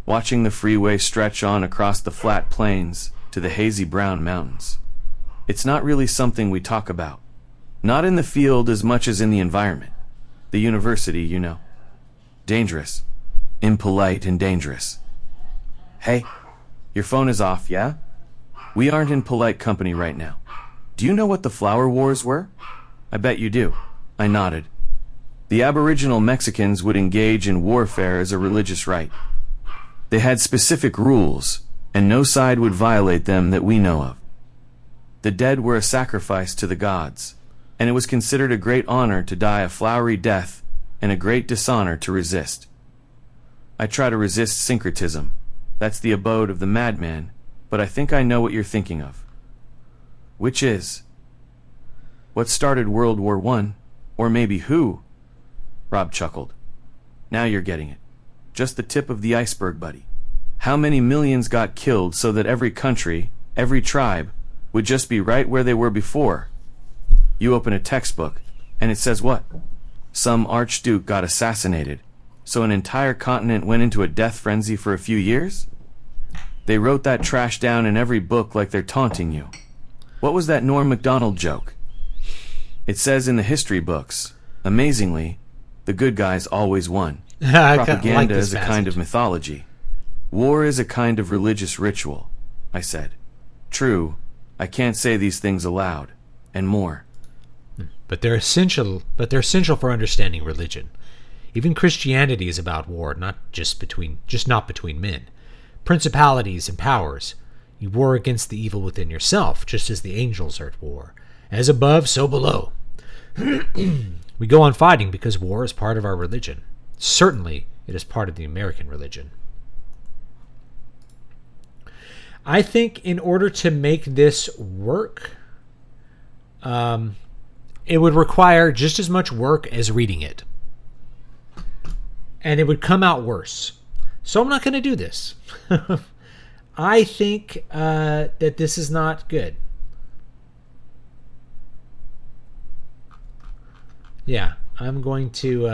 watching the freeway stretch on across the flat plains to the hazy brown mountains. It's not really something we talk about. Not in the field as much as in the environment. The university, you know. Dangerous. Impolite and dangerous. Hey, your phone is off, yeah? We aren't in polite company right now. Do you know what the flower wars were? I bet you do. I nodded. The Aboriginal Mexicans would engage in warfare as a religious rite. They had specific rules, and no side would violate them that we know of. The dead were a sacrifice to the gods, and it was considered a great honor to die a flowery death and a great dishonor to resist. I try to resist syncretism. That's the abode of the madman, but I think I know what you're thinking of. Which is? What started World War I? Or maybe who? Rob chuckled. Now you're getting it. Just the tip of the iceberg, buddy. How many millions got killed so that every country, every tribe, would just be right where they were before? You open a textbook, and it says what? Some archduke got assassinated, so an entire continent went into a death frenzy for a few years? They wrote that trash down in every book like they're taunting you. What was that Norm Macdonald joke? It says in the history books, amazingly, the good guys always won. Propaganda is a kind of mythology. War is a kind of religious ritual, I said. True, I can't say these things aloud, and more. But they're essential for understanding religion. Even Christianity is about war, not between men. Principalities and powers. You war against the evil within yourself, just as the angels are at war. As above, so below. We go on fighting because war is part of our religion. Certainly, it is part of the American religion. I think in order to make this work, it would require just as much work as reading it. And it would come out worse. So I'm not going to do this. I think that this is not good. Yeah, I'm going to...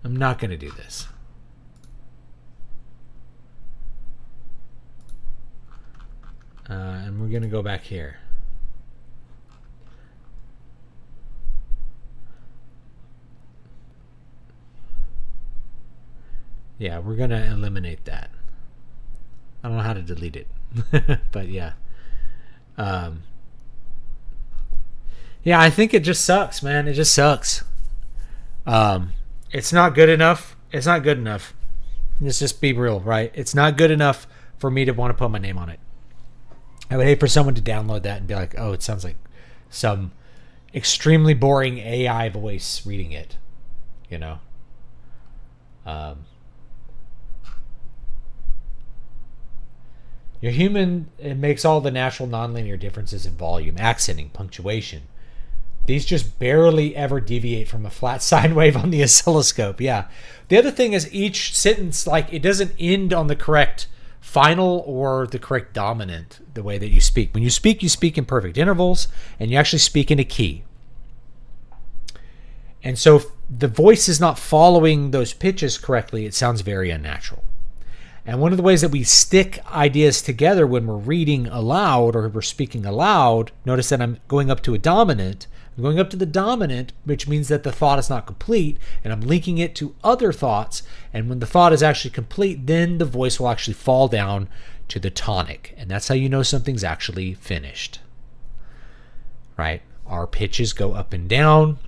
I'm not going to do this. And we're going to go back here. Yeah, we're going to eliminate that. I don't know how to delete it. But yeah. Yeah, I think it just sucks, man. It just sucks. It's not good enough. It's not good enough. Let's just be real, right? It's not good enough for me to want to put my name on it. I would hate for someone to download that and be like, oh, it sounds like some extremely boring AI voice reading it. You know? You're human. It makes all the natural nonlinear differences in volume, accenting, punctuation. These just barely ever deviate from a flat sine wave on the oscilloscope. Yeah. The other thing is each sentence, like, it doesn't end on the correct final or the correct dominant the way that you speak. When you speak in perfect intervals, and you actually speak in a key. And so if the voice is not following those pitches correctly, it sounds very unnatural. And one of the ways that we stick ideas together when we're reading aloud or we're speaking aloud, notice that I'm going up to a dominant. I'm going up to the dominant, which means that the thought is not complete, and I'm linking it to other thoughts. And when the thought is actually complete, then the voice will actually fall down to the tonic. And that's how you know something's actually finished. Right? Our pitches go up and down.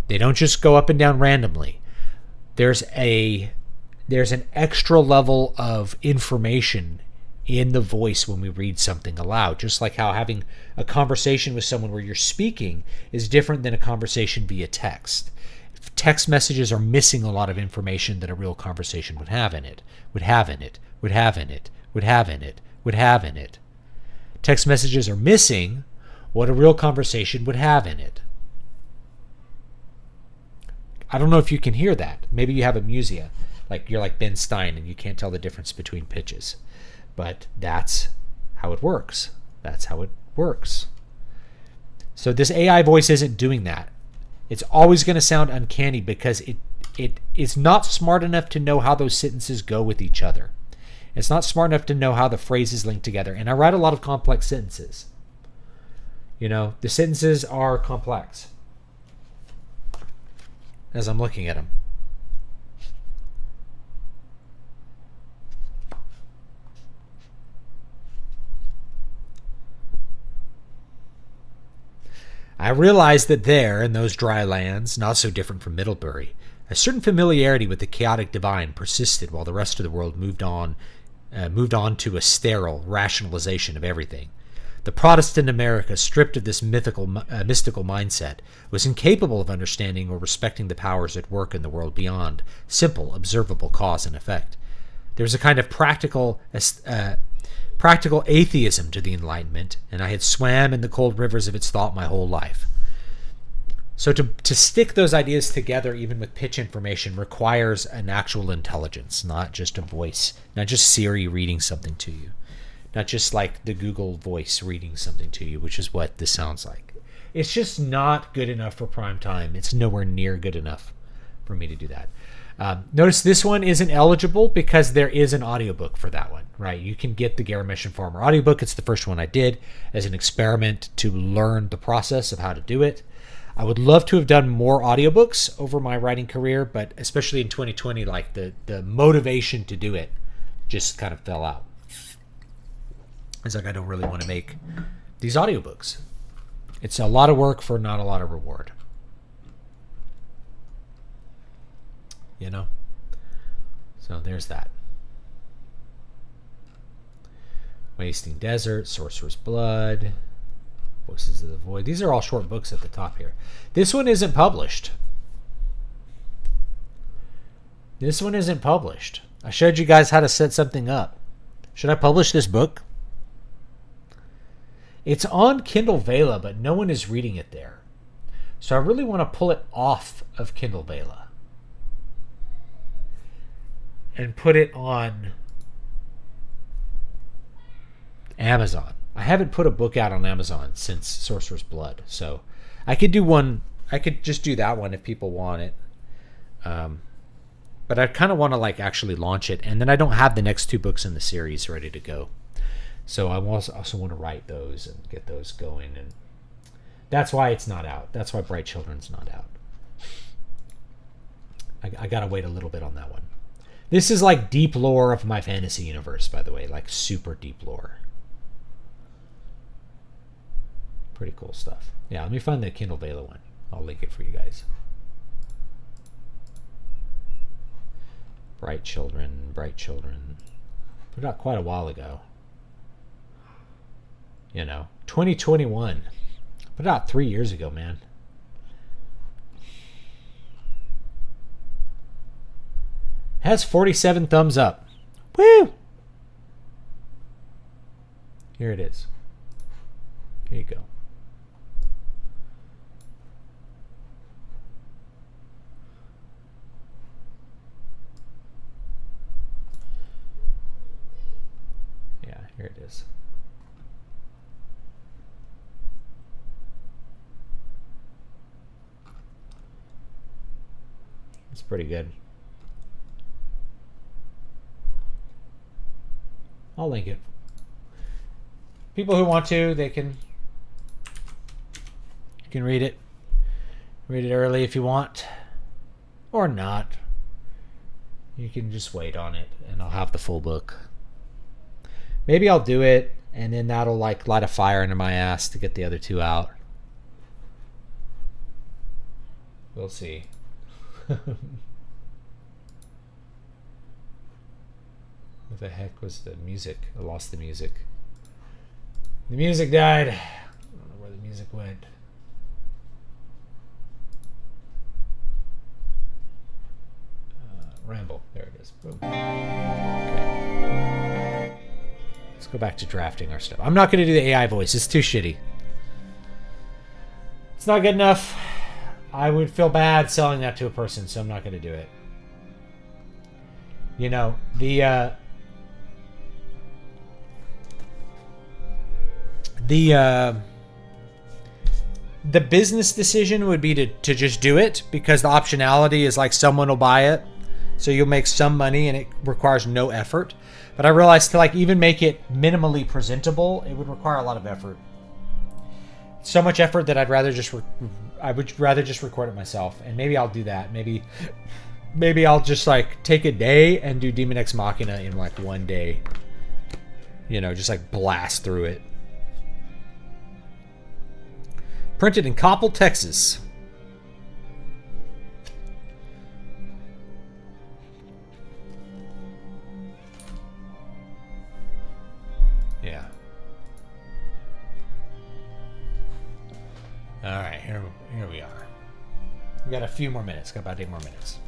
They don't just go up and down randomly. There's an extra level of information in the voice when we read something aloud. Just like how having a conversation with someone where you're speaking is different than a conversation via text. Text messages are missing a lot of information that a real conversation would have in it. Text messages are missing what a real conversation would have in it. I don't know if you can hear that. Maybe you have amusia. Like you're like Ben Stein and you can't tell the difference between pitches. But that's how it works. So this AI voice isn't doing that. It's always going to sound uncanny because it is not smart enough to know how those sentences go with each other. It's not smart enough to know how the phrases link together. And I write a lot of complex sentences. You know, the sentences are complex as I'm looking at them. I realized that there, in those dry lands, not so different from Middlebury, a certain familiarity with the chaotic divine persisted while the rest of the world moved on to a sterile rationalization of everything. The Protestant America, stripped of this mystical mindset, was incapable of understanding or respecting the powers at work in the world beyond simple, observable cause and effect. There was a kind of practical atheism to the Enlightenment, and I had swam in the cold rivers of its thought my whole life. So to stick those ideas together, even with pitch information, requires an actual intelligence, not just a voice, not just Siri reading something to you, not just like the Google voice reading something to you, which is what this sounds like. It's just not good enough for prime time. It's nowhere near good enough for me to do that. Notice this one isn't eligible because there is an audiobook for that one, right? You can get the Garamesh Farmer audiobook. It's the first one I did as an experiment to learn the process of how to do it. I would love to have done more audiobooks over my writing career, but especially in 2020, like the motivation to do it just kind of fell out. It's like I don't really want to make these audiobooks. It's a lot of work for not a lot of reward. You know? So there's that. Wasting Desert, Sorcerer's Blood, Voices of the Void. These are all short books at the top here. This one isn't published. I showed you guys how to set something up. Should I publish this book? It's on Kindle Vela, but no one is reading it there. So I really want to pull it off of Kindle Vela. and put it on Amazon. I haven't put a book out on Amazon since Sorcerer's Blood, so I could do one. I could just do that one if people want it. But I kind of want to like actually launch it, and then I don't have the next 2 books in the series ready to go, so I also want to write those and get those going, and that's why it's not out. That's why Bright Children's not out. I gotta wait a little bit on that one. This is like deep lore of my fantasy universe, by the way, like super deep lore. Pretty cool stuff. Yeah, let me find the Kindle Vela one. I'll link it for you guys. Bright Children, Bright Children. Put it out quite a while ago. 2021. Put it out 3 years ago, man. Has 47 thumbs up. Woo! Here it is. Here you go. Yeah, here it is. It's pretty good. I'll link it. People who want to, you can read it. Read it early if you want, or not. You can just wait on it, and I'll have the full book. Maybe I'll do it, and then that'll like light a fire under my ass to get the other 2 out. We'll see. What the heck was the music? I lost the music. The music died. I don't know where the music went. Ramble. There it is. Boom. Okay. Let's go back to drafting our stuff. I'm not going to do the AI voice. It's too shitty. It's not good enough. I would feel bad selling that to a person, so I'm not going to do it. The business decision would be to just do it, because the optionality is like someone will buy it, so you'll make some money and it requires no effort. But I realized to like even make it minimally presentable, it would require a lot of effort. So much effort that I would rather just record it myself, and maybe I'll do that. Maybe I'll just like take a day and do Demon Ex Machina in like one day. Just like blast through it. Printed in Coppell, Texas. Yeah. All right, here we are. We got a few more minutes. Got about 8 more minutes.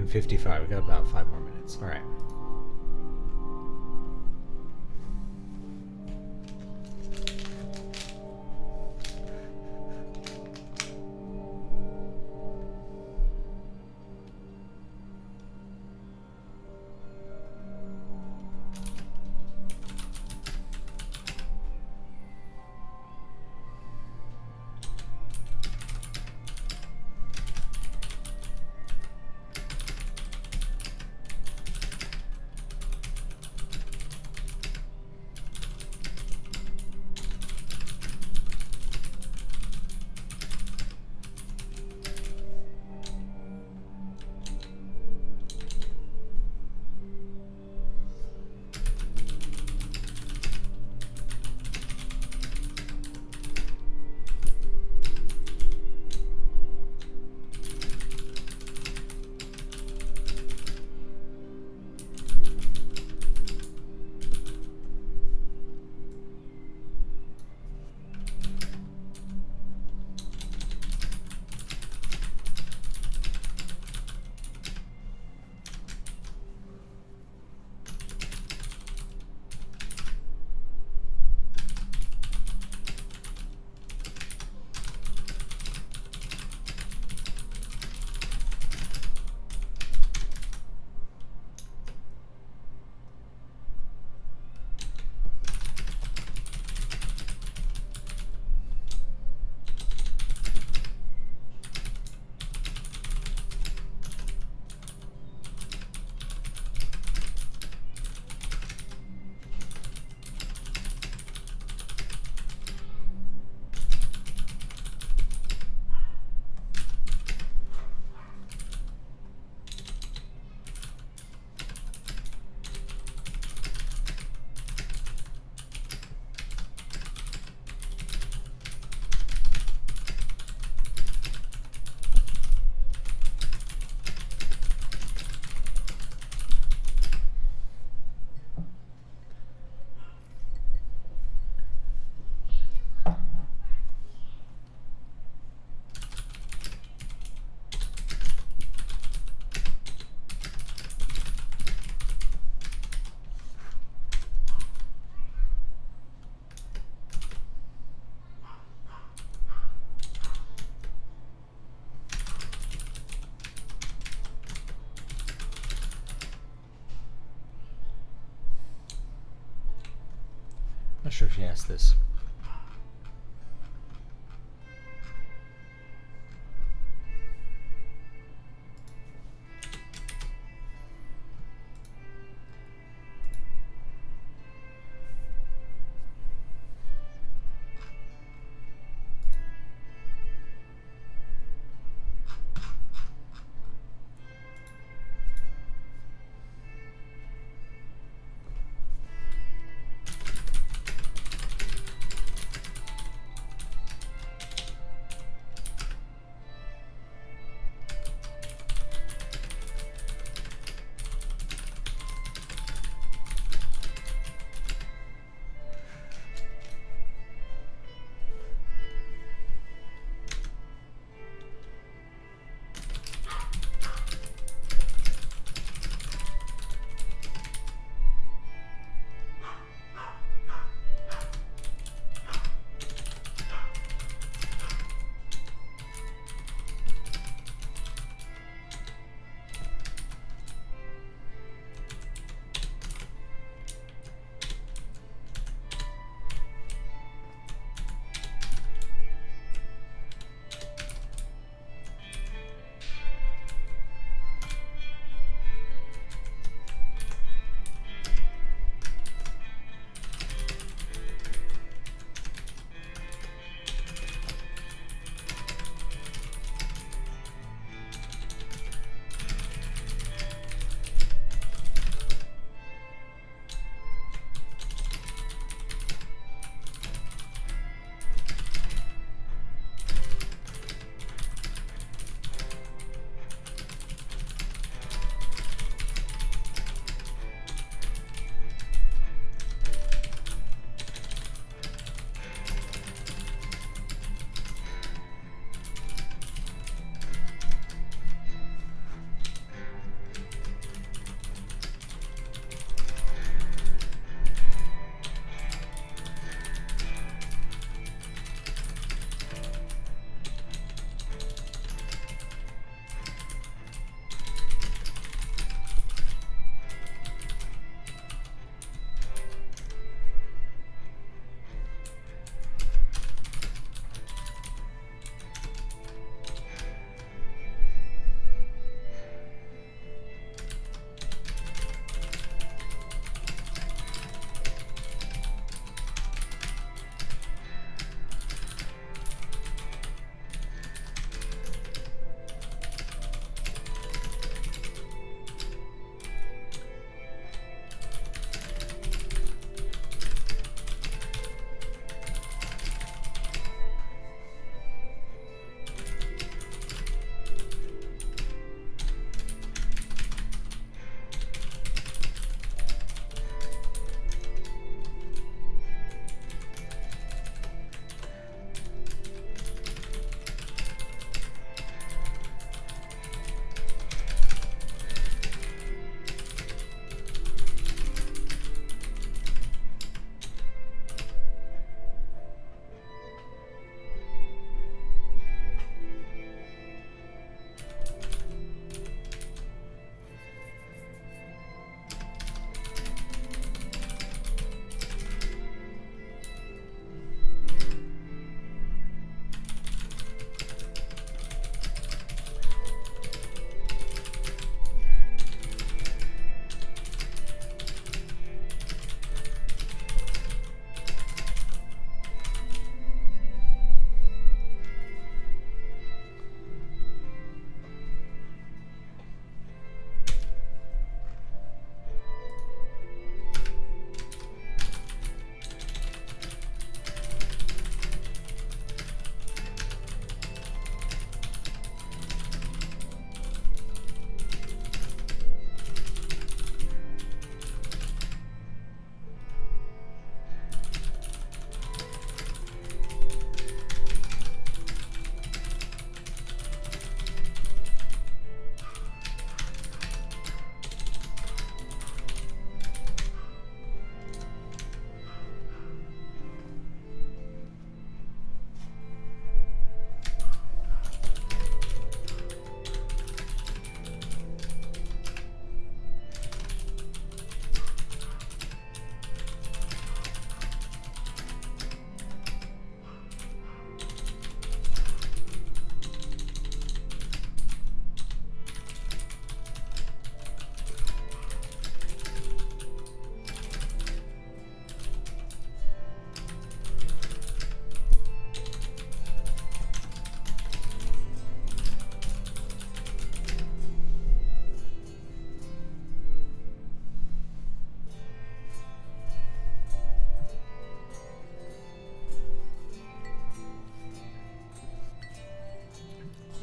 11:55. We got about 5 more minutes. All right. Not sure if she asked this.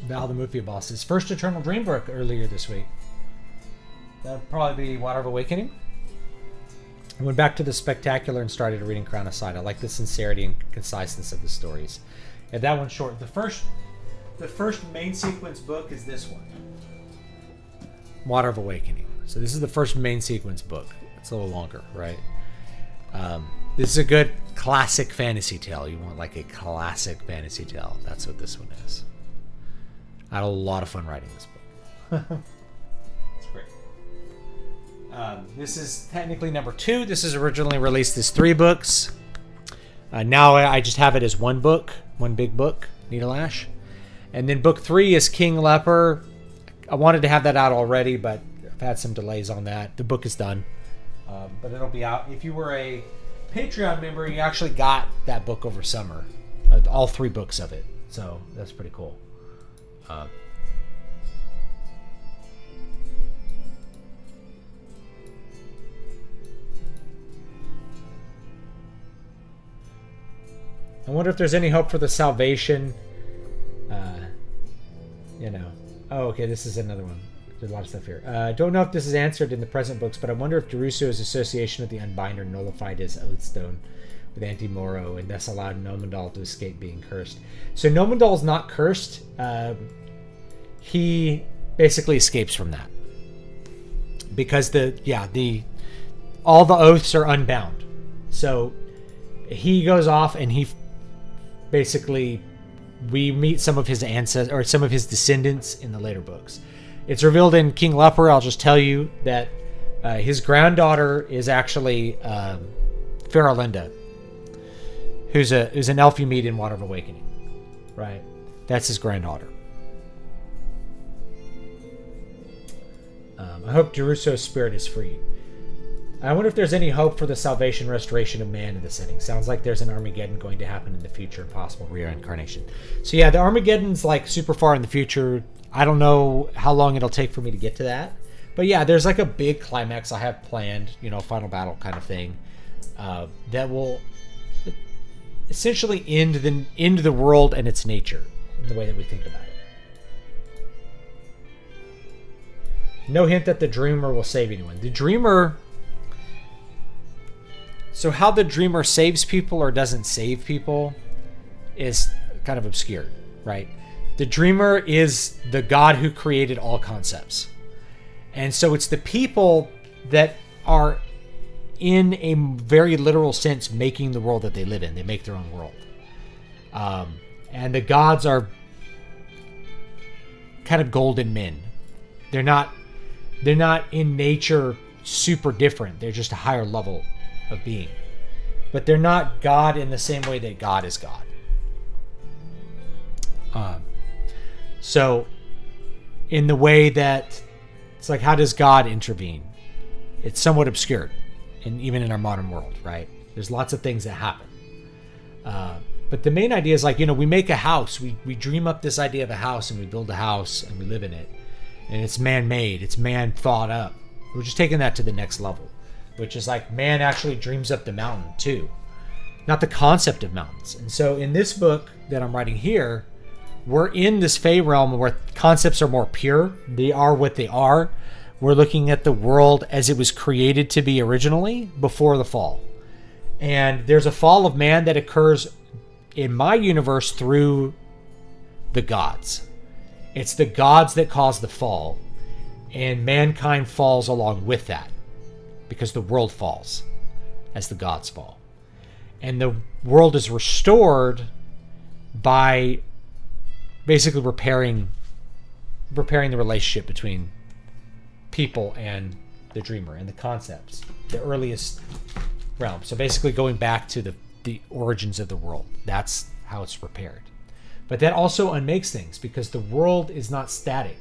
Val the Mafia Boss. His first Eternal Dream book earlier this week. That'd probably be Water of Awakening. I went back to the spectacular and started reading Crown of Sight. I like the sincerity and conciseness of the stories. And that one's short. The first main sequence book is this one. Water of Awakening. So this is the first main sequence book. It's a little longer, right? This is a good classic fantasy tale. You want like a classic fantasy tale. That's what this one is. I had a lot of fun writing this book. It's great. This is technically number 2. This is originally released as 3 books. Now I just have it as one book, one big book, Needle Ash. And then book 3 is King Leper. I wanted to have that out already, but I've had some delays on that. The book is done, but it'll be out. If you were a Patreon member, you actually got that book over summer, all 3 books of it. So that's pretty cool. I wonder if there's any hope for the salvation. Oh, okay, this is another one. There's a lot of stuff here. Don't know if this is answered in the present books, but I wonder if Deruso's association with the Unbinder nullified his Oathstone with Anti-Moro and thus allowed Nomandal to escape being cursed. So Nomandal is not cursed. He basically escapes from that because all the oaths are unbound. So he goes off and we meet some of his ancestors or some of his descendants in the later books. It's revealed in King Leper. I'll just tell you that his granddaughter is actually Feralinda, who's an elf you meet in Water of Awakening. Right? That's his granddaughter. I hope Deruso's spirit is freed. I wonder if there's any hope for the salvation restoration of man in the setting. Sounds like there's an Armageddon going to happen in the future, possible reincarnation. So yeah, the Armageddon's like super far in the future. I don't know how long it'll take for me to get to that. But yeah, there's like a big climax I have planned, final battle kind of thing, that will essentially end the world and its nature in the way that we think about it. No hint that the Dreamer will save anyone. The Dreamer... So how the Dreamer saves people or doesn't save people is kind of obscure, right? The Dreamer is the god who created all concepts. And so it's the people that are, in a very literal sense, making the world that they live in. They make their own world. And the gods are kind of golden men. They're not in nature super different. They're just a higher level of being. But they're not God in the same way that God is God. So in the way that it's like, how does God intervene? It's somewhat obscured, and even in our modern world, right? There's lots of things that happen. But the main idea is like, we make a house. We dream up this idea of a house, and we build a house, and we live in it. And it's man-made. It's man thought up. We're just taking that to the next level, which is like man actually dreams up the mountain too, not the concept of mountains. And so in this book that I'm writing here, we're in this Fey realm where concepts are more pure. They are what they are. We're looking at the world as it was created to be originally before the fall. And there's a fall of man that occurs in my universe through the gods. It's the gods that cause the fall, and mankind falls along with that because the world falls as the gods fall. And the world is restored by basically repairing the relationship between people and the Dreamer and the concepts, the earliest realm. So basically going back to the origins of the world. That's how it's repaired. But that also unmakes things because the world is not static,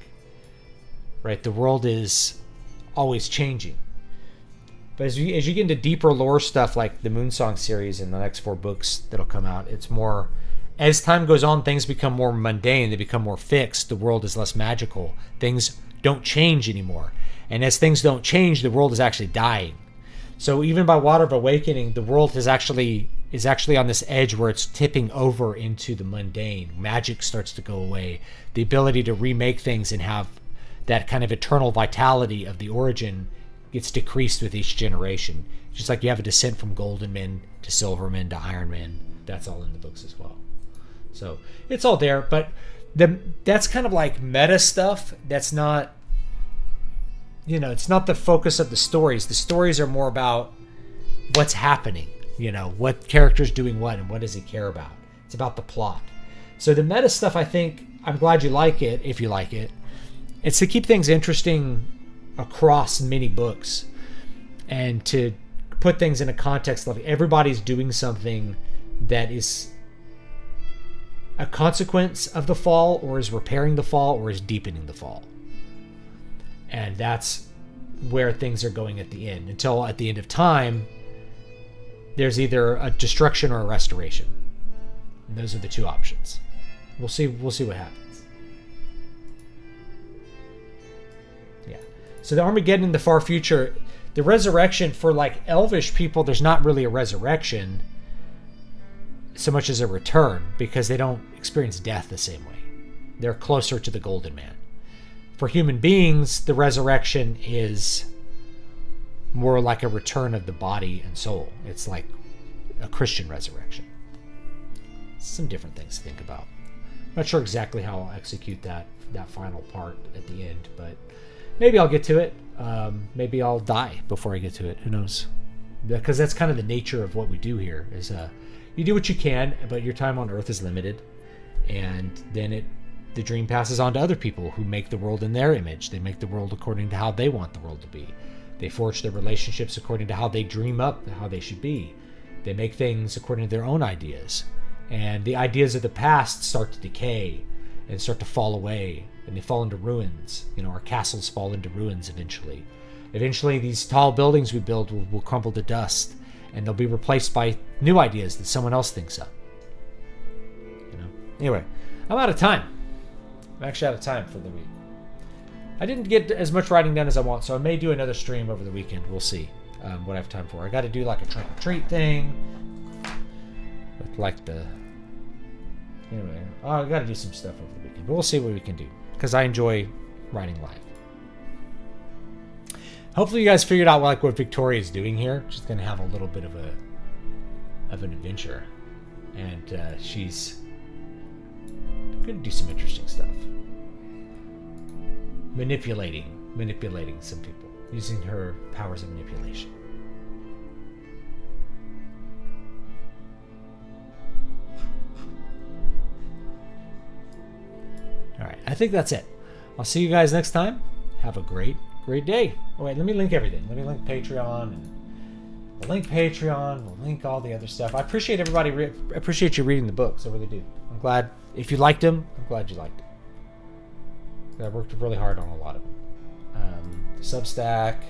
right? The world is always changing. But as you get into deeper lore stuff like the Moonsong series and the next 4 books that'll come out, it's more, as time goes on, things become more mundane, they become more fixed, the world is less magical, things don't change anymore. And as things don't change, the world is actually dying. So even by Water of Awakening, the world has actually is actually on this edge where it's tipping over into the mundane. Magic starts to go away. The ability to remake things and have that kind of eternal vitality of the origin gets decreased with each generation. Just like you have a descent from golden men to silver men to iron men. That's all in the books as well. So it's all there, but that's kind of like meta stuff. That's not, it's not the focus of the stories. The stories are more about what's happening, what character's doing what and what does he care about. It's about the plot. So the meta stuff, I think, I'm glad you like it, if you like it. It's to keep things interesting across many books and to put things in a context of everybody's doing something that is a consequence of the fall, or is repairing the fall, or is deepening the fall. And that's where things are going at the end. Until at the end of time, there's either a destruction or a restoration. And those are the two options. We'll see what happens. Yeah. So the Armageddon in the far future, the resurrection for like elvish people, there's not really a resurrection so much as a return, because they don't experience death the same way. They're closer to the golden man. For human beings, the resurrection is more like a return of the body and soul. It's like a Christian resurrection. Some different things to think about. I'm not sure exactly how I'll execute that final part at the end, but maybe I'll get to it. Maybe I'll die before I get to it. Who knows? Because that's kind of the nature of what we do here. Is you do what you can, but your time on Earth is limited, and then the dream passes on to other people who make the world in their image. They make the world according to how they want the world to be. They forge their relationships according to how they dream up how they should be. They make things according to their own ideas. And the ideas of the past start to decay and start to fall away, and they fall into ruins. Our castles fall into ruins eventually. Eventually, these tall buildings we build will crumble to dust, and they'll be replaced by new ideas that someone else thinks up. Anyway, I'm out of time. I'm actually out of time for the week. I didn't get as much writing done as I want, so I may do another stream over the weekend. We'll see what I have time for. I got to do like a trick or treat thing. With like the... Anyway, I got to do some stuff over the weekend. But we'll see what we can do, because I enjoy writing live. Hopefully you guys figured out what Victoria's doing here. She's going to have a little bit of an adventure. And she's going to do some interesting stuff. Manipulating some people. Using her powers of manipulation. Alright, I think that's it. I'll see you guys next time. Have a great day. Oh wait, let me link everything. Let me link Patreon, and we'll link Patreon, we'll link all the other stuff. I appreciate everybody, appreciate you reading the books, I really do. I'm glad, if you liked them, I'm glad you liked them. I worked really hard on a lot of them. Substack,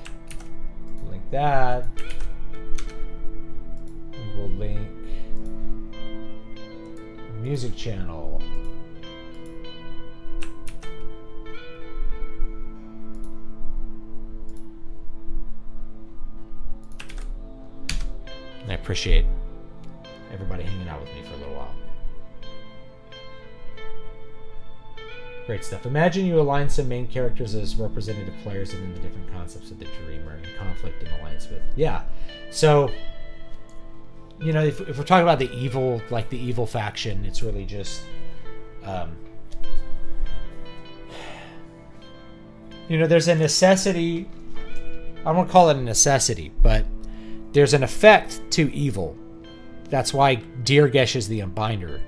we'll link that. We'll link music channel. And I appreciate everybody hanging out with me for a little while. Great stuff. Imagine you align some main characters as representative players within the different concepts of the Dreamer in conflict and alliance with. Yeah. So, if we're talking about the evil faction, it's really just, there's a necessity. I won't call it a necessity, but there's an effect to evil. That's why Dirgesh is the unbinder.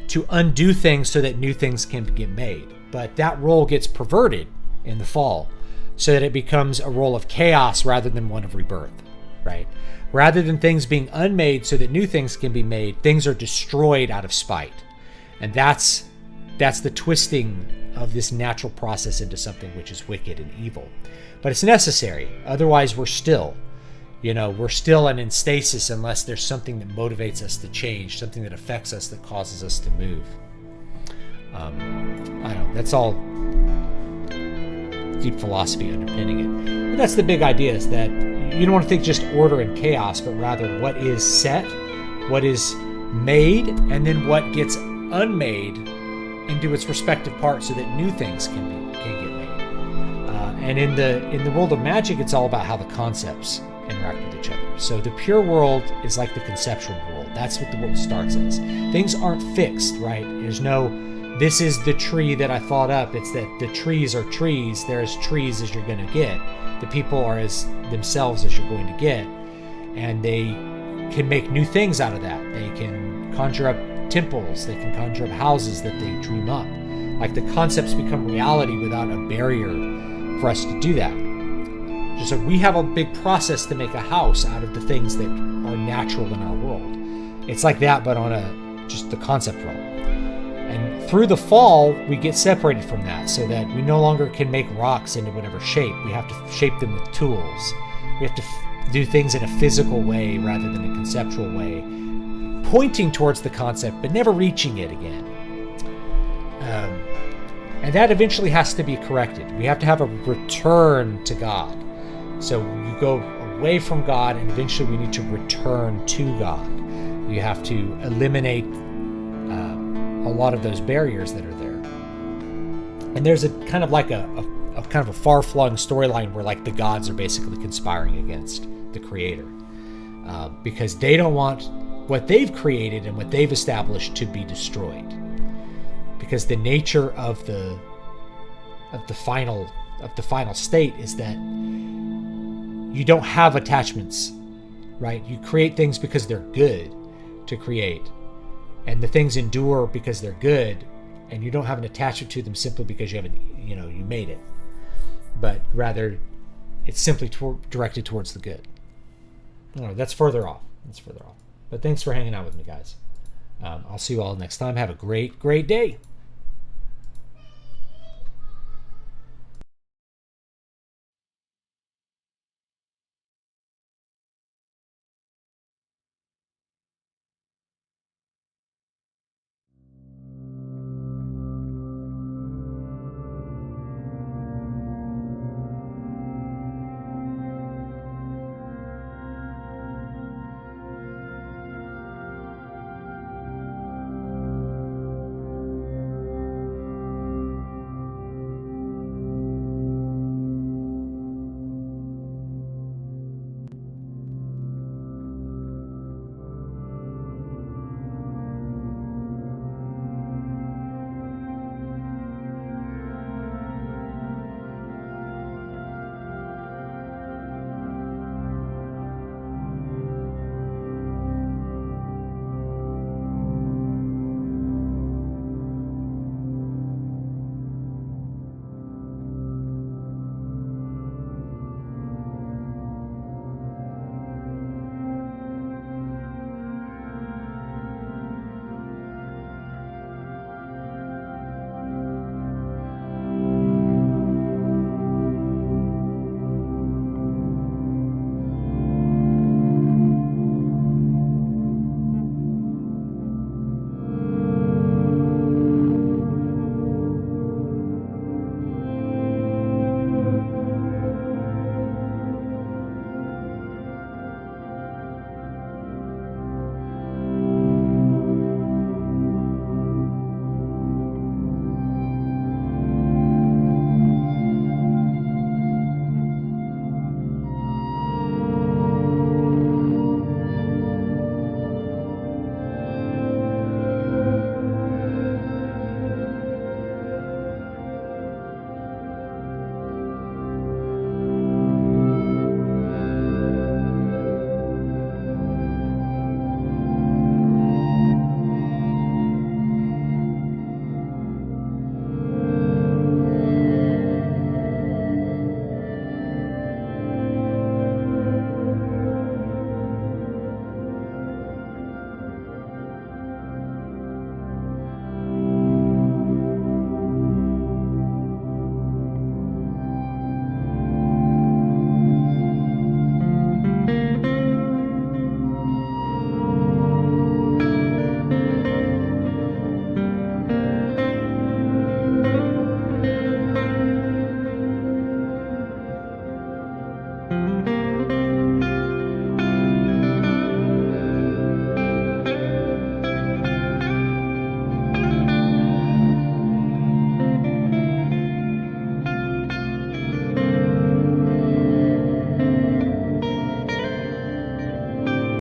To undo things so that new things can get made. But that role gets perverted in the fall so that it becomes a role of chaos rather than one of rebirth, right? Rather than things being unmade so that new things can be made, things are destroyed out of spite. And that's the twisting of this natural process into something which is wicked and evil. But it's necessary. Otherwise, we're still in stasis unless there's something that motivates us to change, something that affects us, that causes us to move. I don't know. That's all deep philosophy underpinning it. But that's the big idea, is that you don't want to think just order and chaos, but rather what is set what is made and then what gets unmade into its respective parts so that new things can get made. And in the world of magic, it's all about how the concepts interact with each other. So the pure world is like the conceptual world. That's what the world starts as. Things aren't fixed, right? There's no, this is the tree that I thought up. It's that the trees are trees. They're as trees as you're going to get. The people are as themselves as you're going to get. And they can make new things out of that. They can conjure up temples. They can conjure up houses that they dream up. Like the concepts become reality without a barrier for us to do that. Just like we have a big process to make a house out of the things that are natural in our world. It's like that, but on just the concept realm. And through the fall, we get separated from that so that we no longer can make rocks into whatever shape. We have to shape them with tools. We have to do things in a physical way rather than a conceptual way, pointing towards the concept, but never reaching it again. And that eventually has to be corrected. We have to have a return to God. So you go away from God, and eventually we need to return to God. You have to eliminate a lot of those barriers that are there. And there's a kind of like a far-flung storyline where like the gods are basically conspiring against the Creator because they don't want what they've created and what they've established to be destroyed. Because the nature of the final state is that you don't have attachments, right? You create things because they're good to create, and the things endure because they're good, and you don't have an attachment to them simply because you made it, but rather it's simply directed towards the good. That's further off. But thanks for hanging out with me, guys. I'll see you all next time. Have a great day.